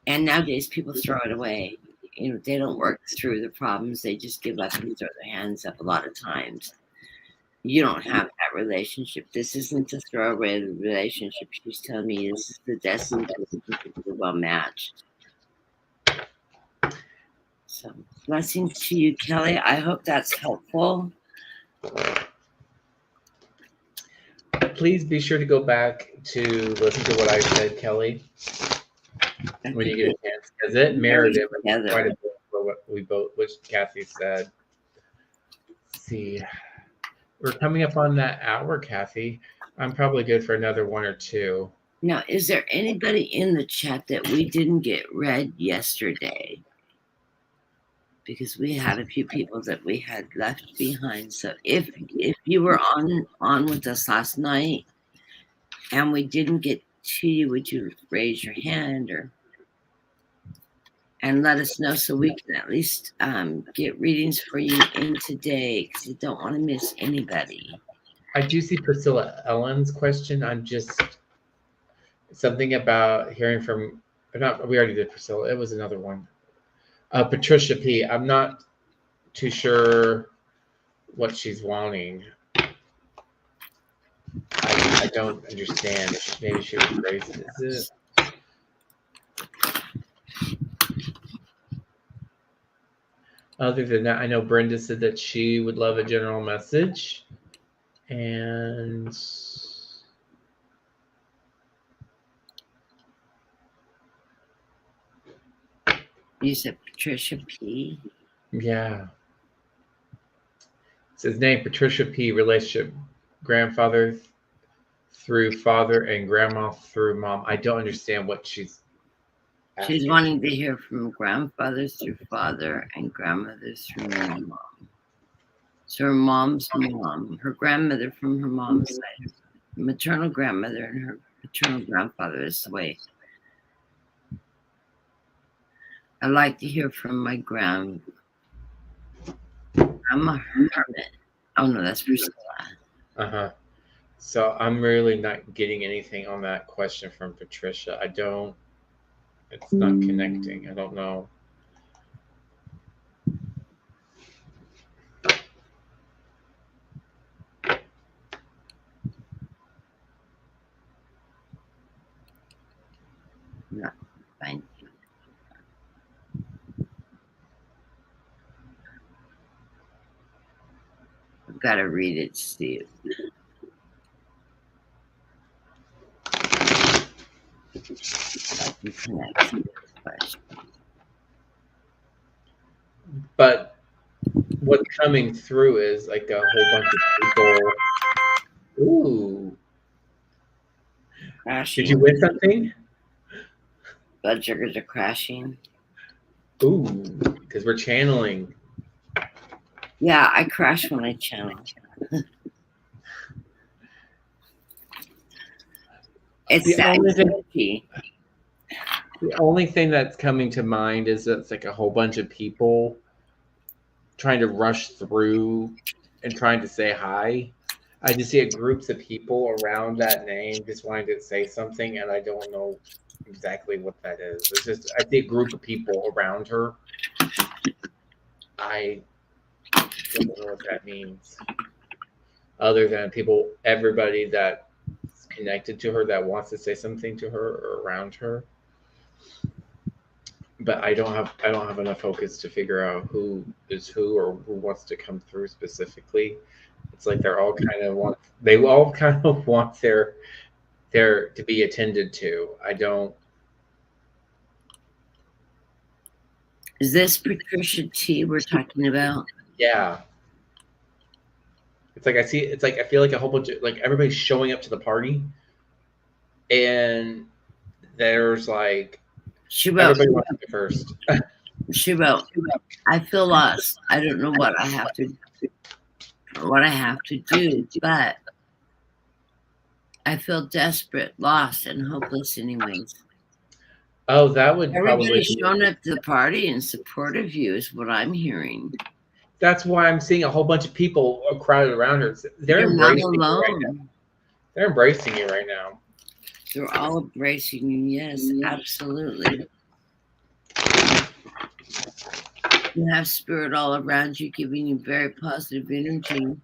And nowadays people throw it away. They don't work through the problems. They just give up and throw their hands up a lot of times. You don't have that relationship. This isn't a throwaway relationship. She's telling me this is the destiny relationship. We're well matched. So blessings to you, Kelly. I hope that's helpful. Please be sure to go back to listen to what I said, Kelly, when you get a chance, because it mirrored it quite a bit for what Kathy said. Let's see, we're coming up on that hour, Kathy. I'm probably good for another one or two. Now, is there anybody in the chat that we didn't get read yesterday? Because we had a few people that we had left behind. So if you were on with us last night and we didn't get to you, would you raise your hand and let us know so we can at least get readings for you in today, because you don't want to miss anybody. I do see Priscilla Ellen's question. I'm just something about hearing from, not, we already did Priscilla. It was another one. Patricia P. I'm not too sure what she's wanting. I don't understand. Maybe she rephrased it. Other than that, I know Brenda said that she would love a general message. And You said Patricia P. Yeah. It says name Patricia P. Relationship grandfather through father and grandma through mom. I don't understand what she's asking. She's wanting to hear from grandfathers through father and grandmothers through mom. So her mom's mom, her grandmother from her mom's side, her maternal grandmother and her maternal grandfather is away. I like to hear from my grandma Hermit. Oh no, that's Priscilla. Uh-huh. So I'm really not getting anything on that question from Patricia. It's not connecting. I don't know. No, fine. I've got to read it, Steve. But what's coming through is like a whole bunch of people. Ooh. Crashing. Did you win something? Blood sugars are crashing. Ooh, because we're channeling. Yeah, I crash when I channel. It's the only thing that's coming to mind is that it's like a whole bunch of people trying to rush through and trying to say hi. I just see groups of people around that name just wanting to say something, and I don't know exactly what that is. It's just I see a group of people around her. I don't know what that means. Other than everybody that's connected to her that wants to say something to her or around her. But I don't have enough focus to figure out who is who or who wants to come through specifically. It's like they all kind of want their to be attended to. I don't. Is this Patricia T we're talking about? Yeah. It's like I feel like a whole bunch of like everybody's showing up to the party, and there's like everybody wants to go first. She wrote, I feel lost. I don't know what I have to do, but I feel desperate, lost, and hopeless anyways. Oh, that would Everybody's showing up to the party in support of you is what I'm hearing. That's why I'm seeing a whole bunch of people crowded around her. They're embracing you right now. They're embracing you right now. They're all embracing you. Yes, absolutely. You have spirit all around you, giving you very positive energy.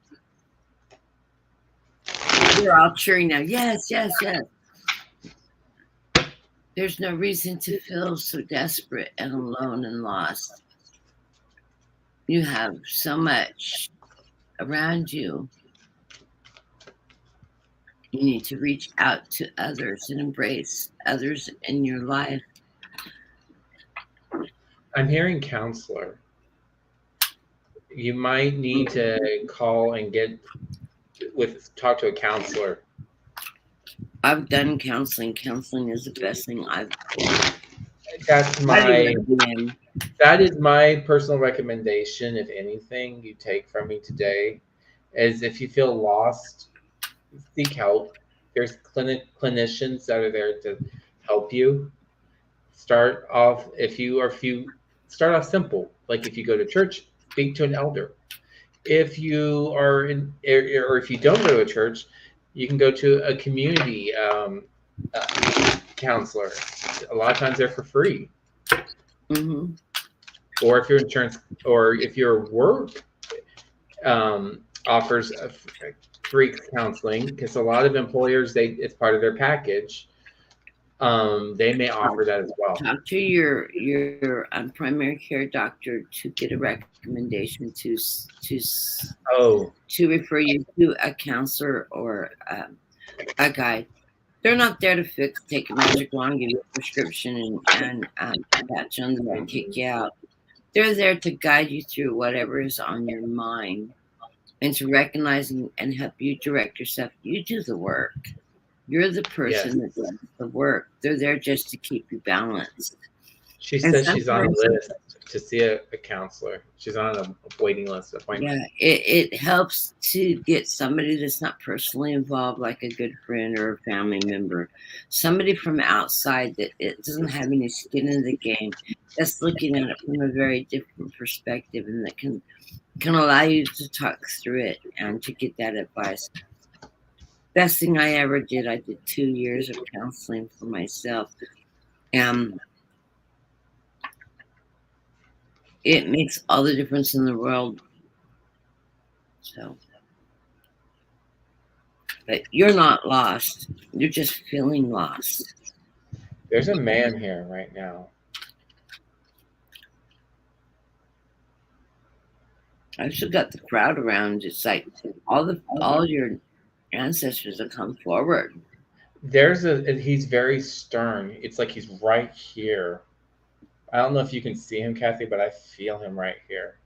You're all cheering now. Yes, yes, yes. There's no reason to feel so desperate and alone and lost. You have so much around you. You need to reach out to others and embrace others in your life. I'm hearing counselor. You might need to call and talk to a counselor. I've done counseling. Counseling is the best thing I've done. That is my personal recommendation. If anything you take from me today is if you feel lost, seek help. There's clinicians that are there to help you. Start off start off simple. Like if you go to church, speak to an elder. If you are or if you don't go to a church, you can go to a community counselor. A lot of times they're for free. Mm-hmm. Or if your insurance, or if your work offers free counseling, because a lot of employers it's part of their package. They may offer that as well. Talk to your primary care doctor to get a recommendation to refer you to a counselor or a guide. They're not there to take a magic wand, give you a prescription, and patch on the back and kick you out. They're there to guide you through whatever is on your mind and to recognize and help you direct yourself. You do the work. You're the person that does the work. They're there just to keep you balanced. She says she's on a list. to see a counselor. She's on a waiting list appointment. Yeah, it helps to get somebody that's not personally involved, like a good friend or a family member, somebody from outside that it doesn't have any skin in the game, that's looking at it from a very different perspective, and that can allow you to talk through it and to get that advice. Best thing I ever did, I did 2 years of counseling for myself. It makes all the difference in the world. So, but you're not lost. You're just feeling lost. There's a man here right now. I've still got the crowd around. It's like all your ancestors have come forward. He's very stern. It's like he's right here. I don't know if you can see him, Kathy, but I feel him right here.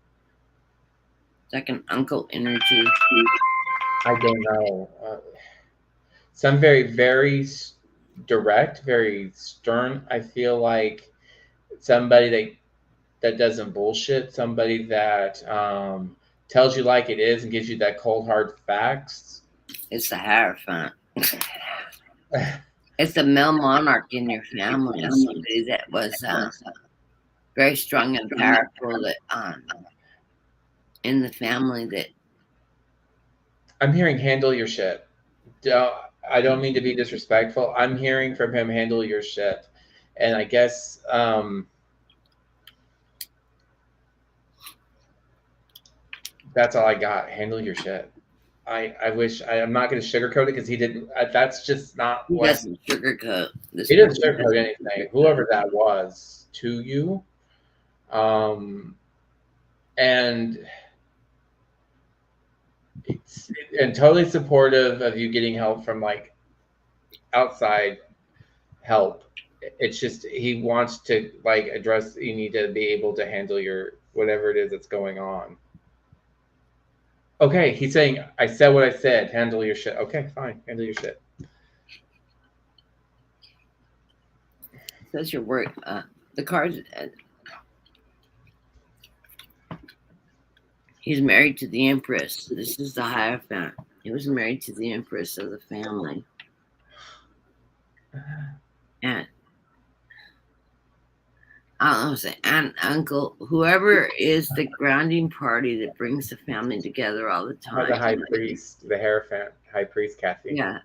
It's like an uncle energy. I don't know. Some very, very direct, very stern. I feel like somebody that doesn't bullshit, somebody that tells you like it is and gives you that cold hard facts. It's the Hierophant. It's the male monarch in your family, somebody that was very strong and powerful that in the family that. I'm hearing handle your shit. I don't mean to be disrespectful. I'm hearing from him handle your shit. And I guess that's all I got. Handle your shit. I wish I'm not going to sugarcoat it because he didn't. That's just not. He doesn't sugarcoat. He doesn't sugarcoat anything. Whoever that was to you, and totally supportive of you getting help from like outside help. It's just he wants to like address. You need to be able to handle your whatever it is that's going on. Okay, he's saying, I said what I said. Handle your shit. Okay, fine. Handle your shit. Says your work. The cards. He's married to the Empress. This is the Hierophant. He was married to the Empress of the family. And I don't say aunt, uncle, whoever is the grounding party that brings the family together all the time. The high priest, the Hierophant high priest, Kathy. Yeah.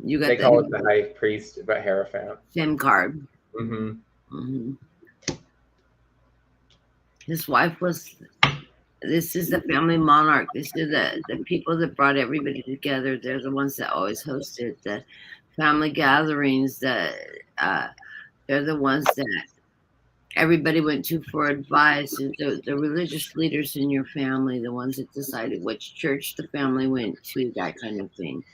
They call it the high priest, but Hierophant. Same card. Mm-hmm. Mm-hmm. His wife was. This is the family monarch. This is the people that brought everybody together. They're the ones that always hosted the family gatherings. They're the ones that everybody went to for advice. The religious leaders in your family, the ones that decided which church the family went to, that kind of thing.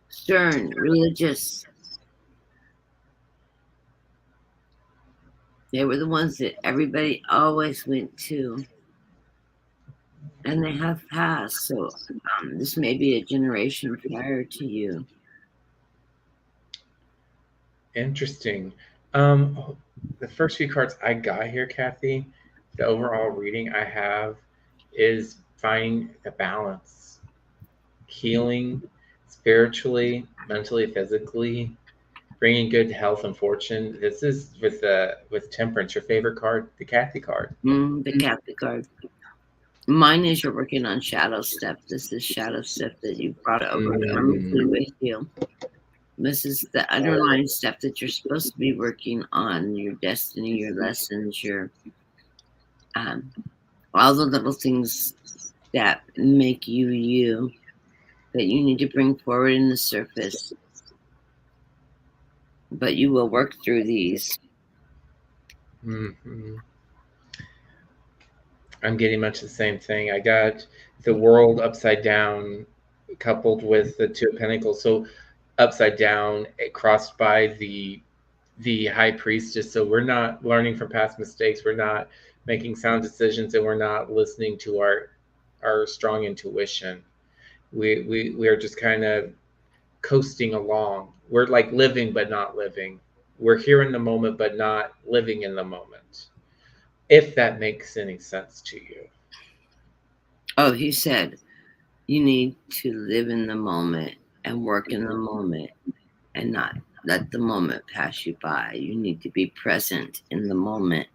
Stern, religious. They were the ones that everybody always went to. And they have passed. So this may be a generation prior to you. Interesting. The first few cards I got here, Kathy, the overall reading I have is finding the balance, healing spiritually, mentally, physically, bringing good health and fortune. This is with Temperance, your favorite card, the Kathy card. The Kathy card. Mine is you're working on shadow step. This is shadow step that you brought over with you. This is the underlying step that you're supposed to be working on, your destiny, your lessons, your all the little things that make you you, that you need to bring forward in the surface. But you will work through these. Mm-hmm. I'm getting much the same thing. I got the world upside down coupled with the Two of Pentacles. So upside down, it crossed by the high priestess. So we're not learning from past mistakes. We're not making sound decisions, and we're not listening to our strong intuition. We are just kind of coasting along. We're like living but not living. we're here in the moment, but not living in the moment. If that makes any sense to you. Oh, he said, you need to live in the moment and work in the moment and not let the moment pass you by. You need to be present in the moment.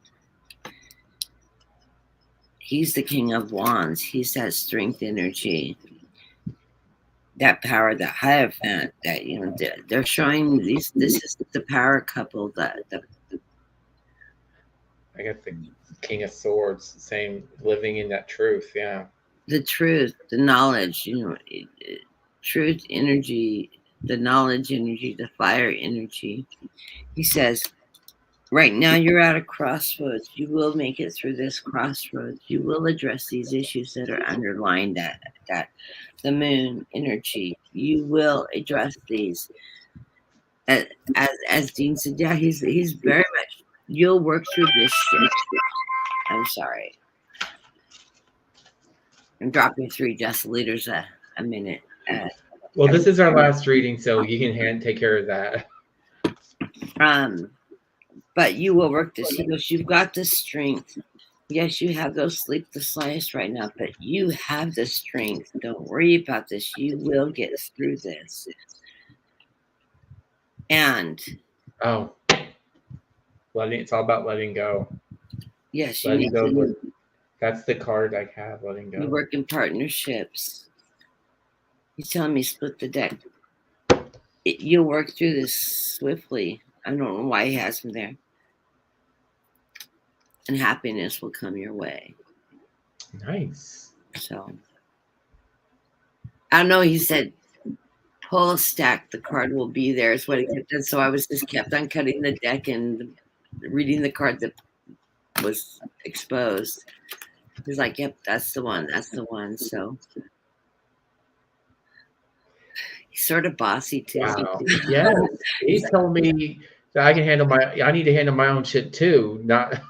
He's the King of Wands. He's that strength energy, that power, that Hierophant, that, you know, they're showing these. This is the power couple that I got the King of Swords saying living in that truth. Yeah. the truth, the knowledge, you know, truth energy, the knowledge energy, the fire energy. He says, right now you're at a crossroads. You will make it through this crossroads. You will address these issues that are underlying that the moon energy. You will address these. As Dean said, yeah, he's very much. You'll work through this shit. I'm sorry. I'm dropping 3 deciliters a minute. Well, this is our last reading, so you can take care of that. But you will work this. He goes, you've got the strength. Yes, you have those sleepless nights right now, but you have the strength. Don't worry about this. You will get through this. And it's all about letting go. Yes, letting go. That's the card I have. Letting go. You work in partnerships. He's telling me split the deck. You'll work through this swiftly. I don't know why he has me there. And happiness will come your way. Nice. So, I don't know. He said, pull a stack. The card will be there, is what he kept on. So I was just kept on cutting the deck and reading the card that was exposed. He's like, yep, that's the one. That's the one. So he's sort of bossy too. Wow. Yes. He told me that I need to handle my own shit too. Not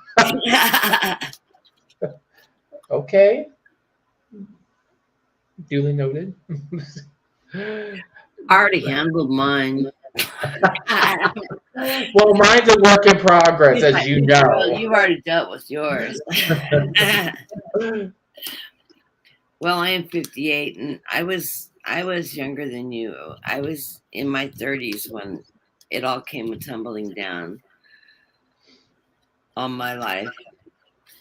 okay. Duly noted. I already handled mine. Well, mine's a work in progress, as you know. Well, you've already dealt with yours. Well, I am 58, and I was younger than you. I was in my 30s when it all came tumbling down on my life.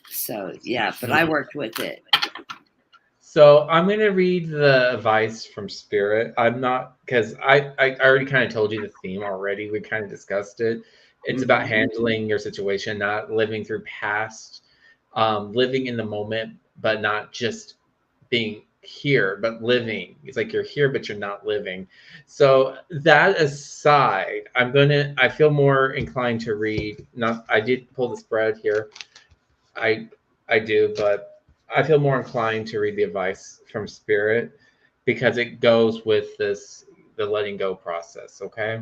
So yeah, but I worked with it. So I'm going to read the advice from Spirit. I'm not, because I already kind of told you the theme already. We kind of discussed it. It's about handling your situation, not living through past, living in the moment, but not just being here, but living. It's like you're here, but you're not living. So that aside, I feel more inclined to read. I did pull the spread here. I do, but I feel more inclined to read the advice from Spirit because it goes with the letting go process. Okay.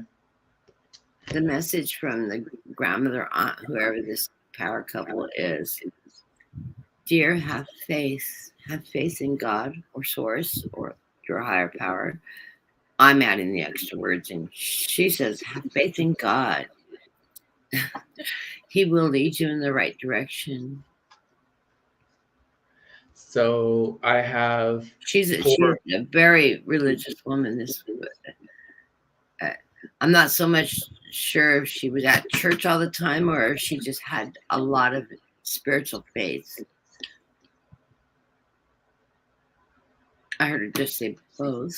The message from the grandmother, aunt, whoever this power couple is, dear, have faith. Have faith in God or source or your higher power. I'm adding the extra words in. She says, have faith in God. He will lead you in the right direction. So I have. She's a very religious woman. I'm not so much sure if she was at church all the time or if she just had a lot of spiritual faith. I heard her just say both.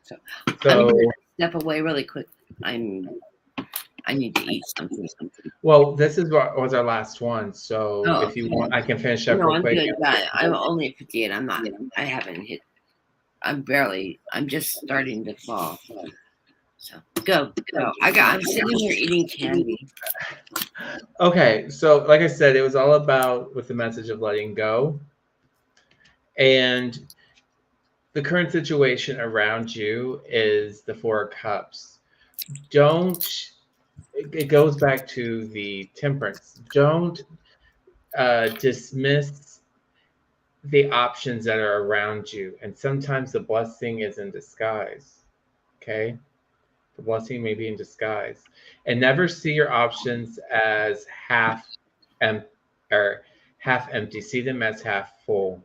So I'm gonna step away really quick. I need to eat something. Well, this is what was our last one. So if you want, I can finish up real quick. Good. I'm only at 58. I'm not. I haven't hit. I'm just starting to fall. So go. I'm sitting here eating candy. Okay, so like I said, it was all about with the message of letting go. And the current situation around you is the 4 of Cups. It goes back to the temperance. Don't dismiss the options that are around you. And sometimes the blessing is in disguise. Okay. The blessing may be in disguise. And never see your options as or half empty. See them as half full.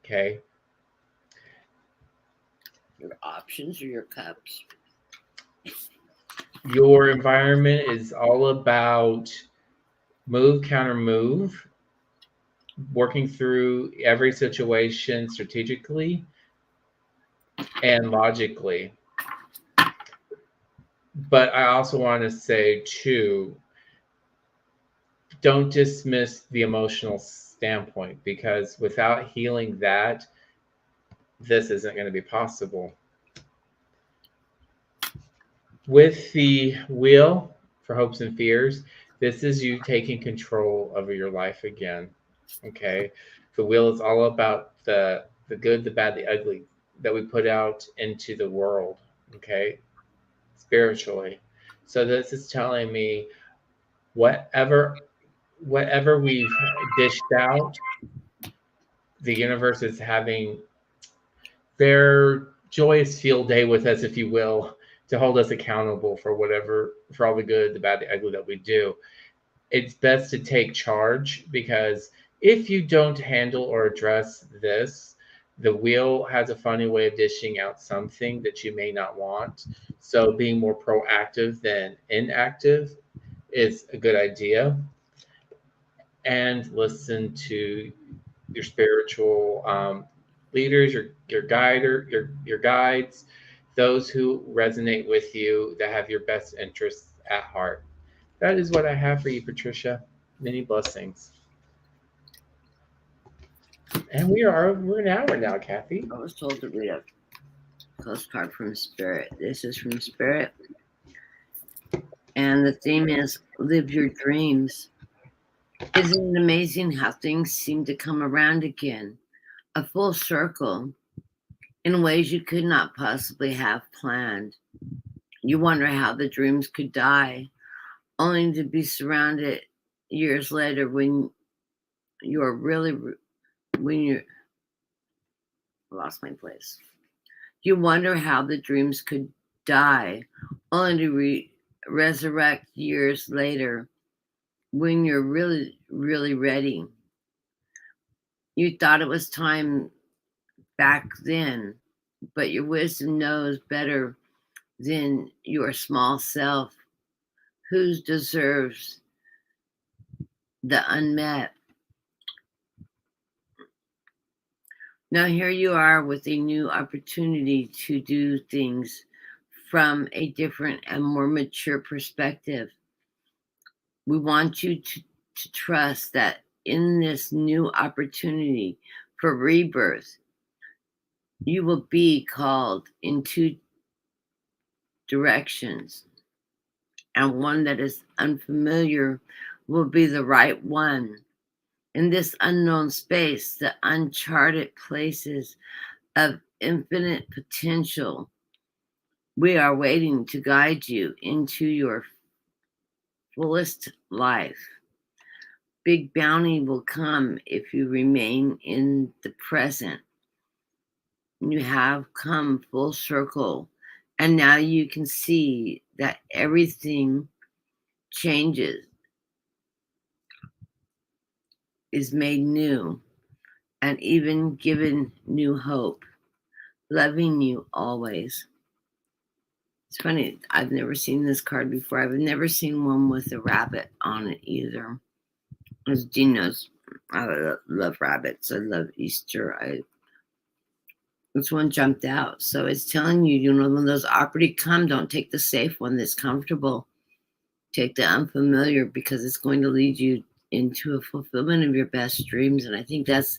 Okay. Your options or your cups? Your environment is all about move, counter move, working through every situation strategically and logically. But I also want to say, too, don't dismiss the emotional standpoint, because without healing that, this isn't going to be possible. With the wheel for hopes and fears, this is you taking control over your life again. Okay. The wheel is all about the good, the bad, the ugly that we put out into the world. Okay. Spiritually. So this is telling me whatever we've dished out, the universe is having their joyous field day with us, if you will, to hold us accountable for for all the good, the bad, the ugly that we do. It's best to take charge, because if you don't handle or address this, the wheel has a funny way of dishing out something that you may not want. So being more proactive than inactive is a good idea. And listen to your spiritual leaders, your guides, those who resonate with you, that have your best interests at heart. That is what I have for you, Patricia. Many blessings. And we're an hour now, Kathy. I was told to read a postcard from Spirit. This is from Spirit. And the theme is live your dreams. Isn't it amazing how things seem to come around again? A full circle in ways you could not possibly have planned. You wonder how the dreams could die, only to be surrounded years later when you're I lost my place. You wonder how the dreams could die, only to resurrect years later when you're really, really ready. You thought it was time back then, but your wisdom knows better than your small self, who deserves the unmet. Now here you are with a new opportunity to do things from a different and more mature perspective. We want you to trust that in this new opportunity for rebirth, you will be called in two directions, and one that is unfamiliar will be the right one. In this unknown space, the uncharted places of infinite potential, we are waiting to guide you into your fullest life. Big bounty will come if you remain in the present. You have come full circle, and now you can see that everything changes, is made new, and even given new hope. Loving you always. It's funny, I've never seen this card before. I've never seen one with a rabbit on it either. As Dean knows, I love rabbits. I love Easter. This one jumped out. So it's telling you, when those opportunities come, don't take the safe one that's comfortable. Take the unfamiliar, because it's going to lead you into a fulfillment of your best dreams. And I think that's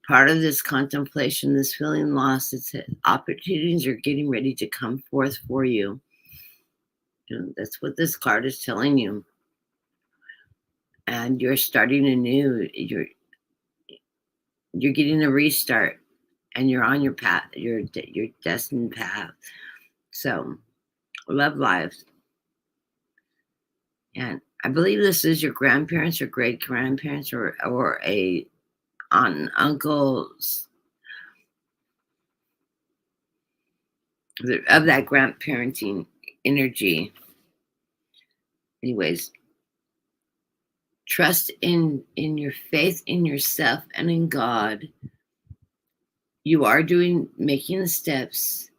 part of this contemplation, this feeling lost. It's that opportunities are getting ready to come forth for you. That's what this card is telling you. And you're starting anew. You're getting a restart, and you're on your path, your destined path. So, love lives. And I believe this is your grandparents or great grandparents or a aunt, uncles of that grandparenting energy. Anyways, trust in your faith in yourself and in God. You are making the steps,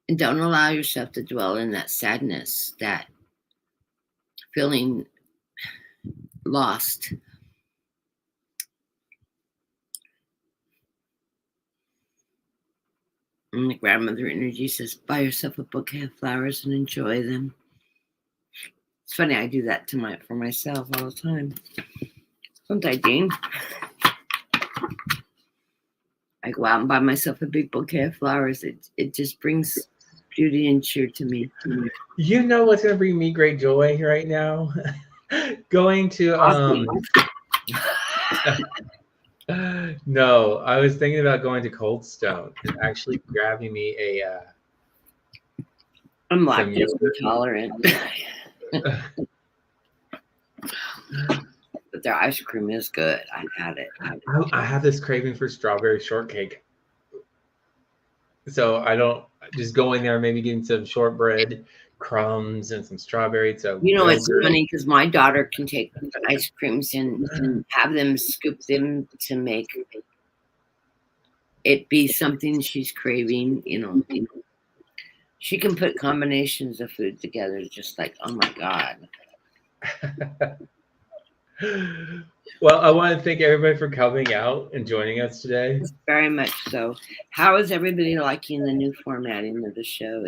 and don't allow yourself to dwell in that sadness, that feeling lost. And the grandmother energy says, buy yourself a bouquet of flowers and enjoy them. It's funny, I do that for myself all the time. Don't I, Dean? I go out and buy myself a big bouquet of flowers. It just brings beauty and cheer to me. You know what's going to bring me great joy right now? Going to no, I was thinking about going to Cold Stone and actually grabbing me a I'm lactose intolerant. But their ice cream is good. I've had it. I have this craving for strawberry shortcake. So I don't just go in there, maybe getting some shortbread crumbs and some strawberries. So it's funny because my daughter can take ice creams and have them scoop them to make it be something she's craving. She can put combinations of food together, just like, oh my God. Well, I want to thank everybody for coming out and joining us today. Very much so. How is everybody liking the new formatting of the show?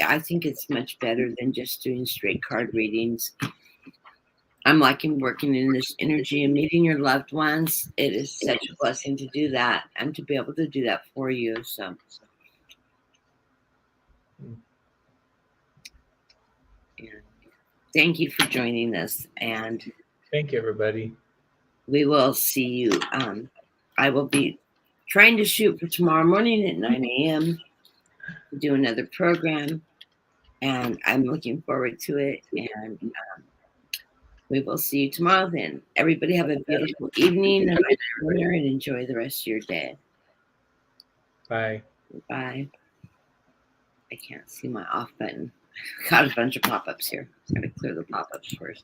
I think it's much better than just doing straight card readings. I'm liking working in this energy and meeting your loved ones. It is such a blessing to do that and to be able to do that for you. So, thank you for joining us. And thank you, everybody. We will see you. I will be trying to shoot for tomorrow morning at 9 a.m. to do another program. And I'm looking forward to it. And we will see you tomorrow then. Everybody have a beautiful evening and enjoy the rest of your day. Bye. Bye. I can't see my off button. Got a bunch of pop-ups here. Got to clear the pop-ups first.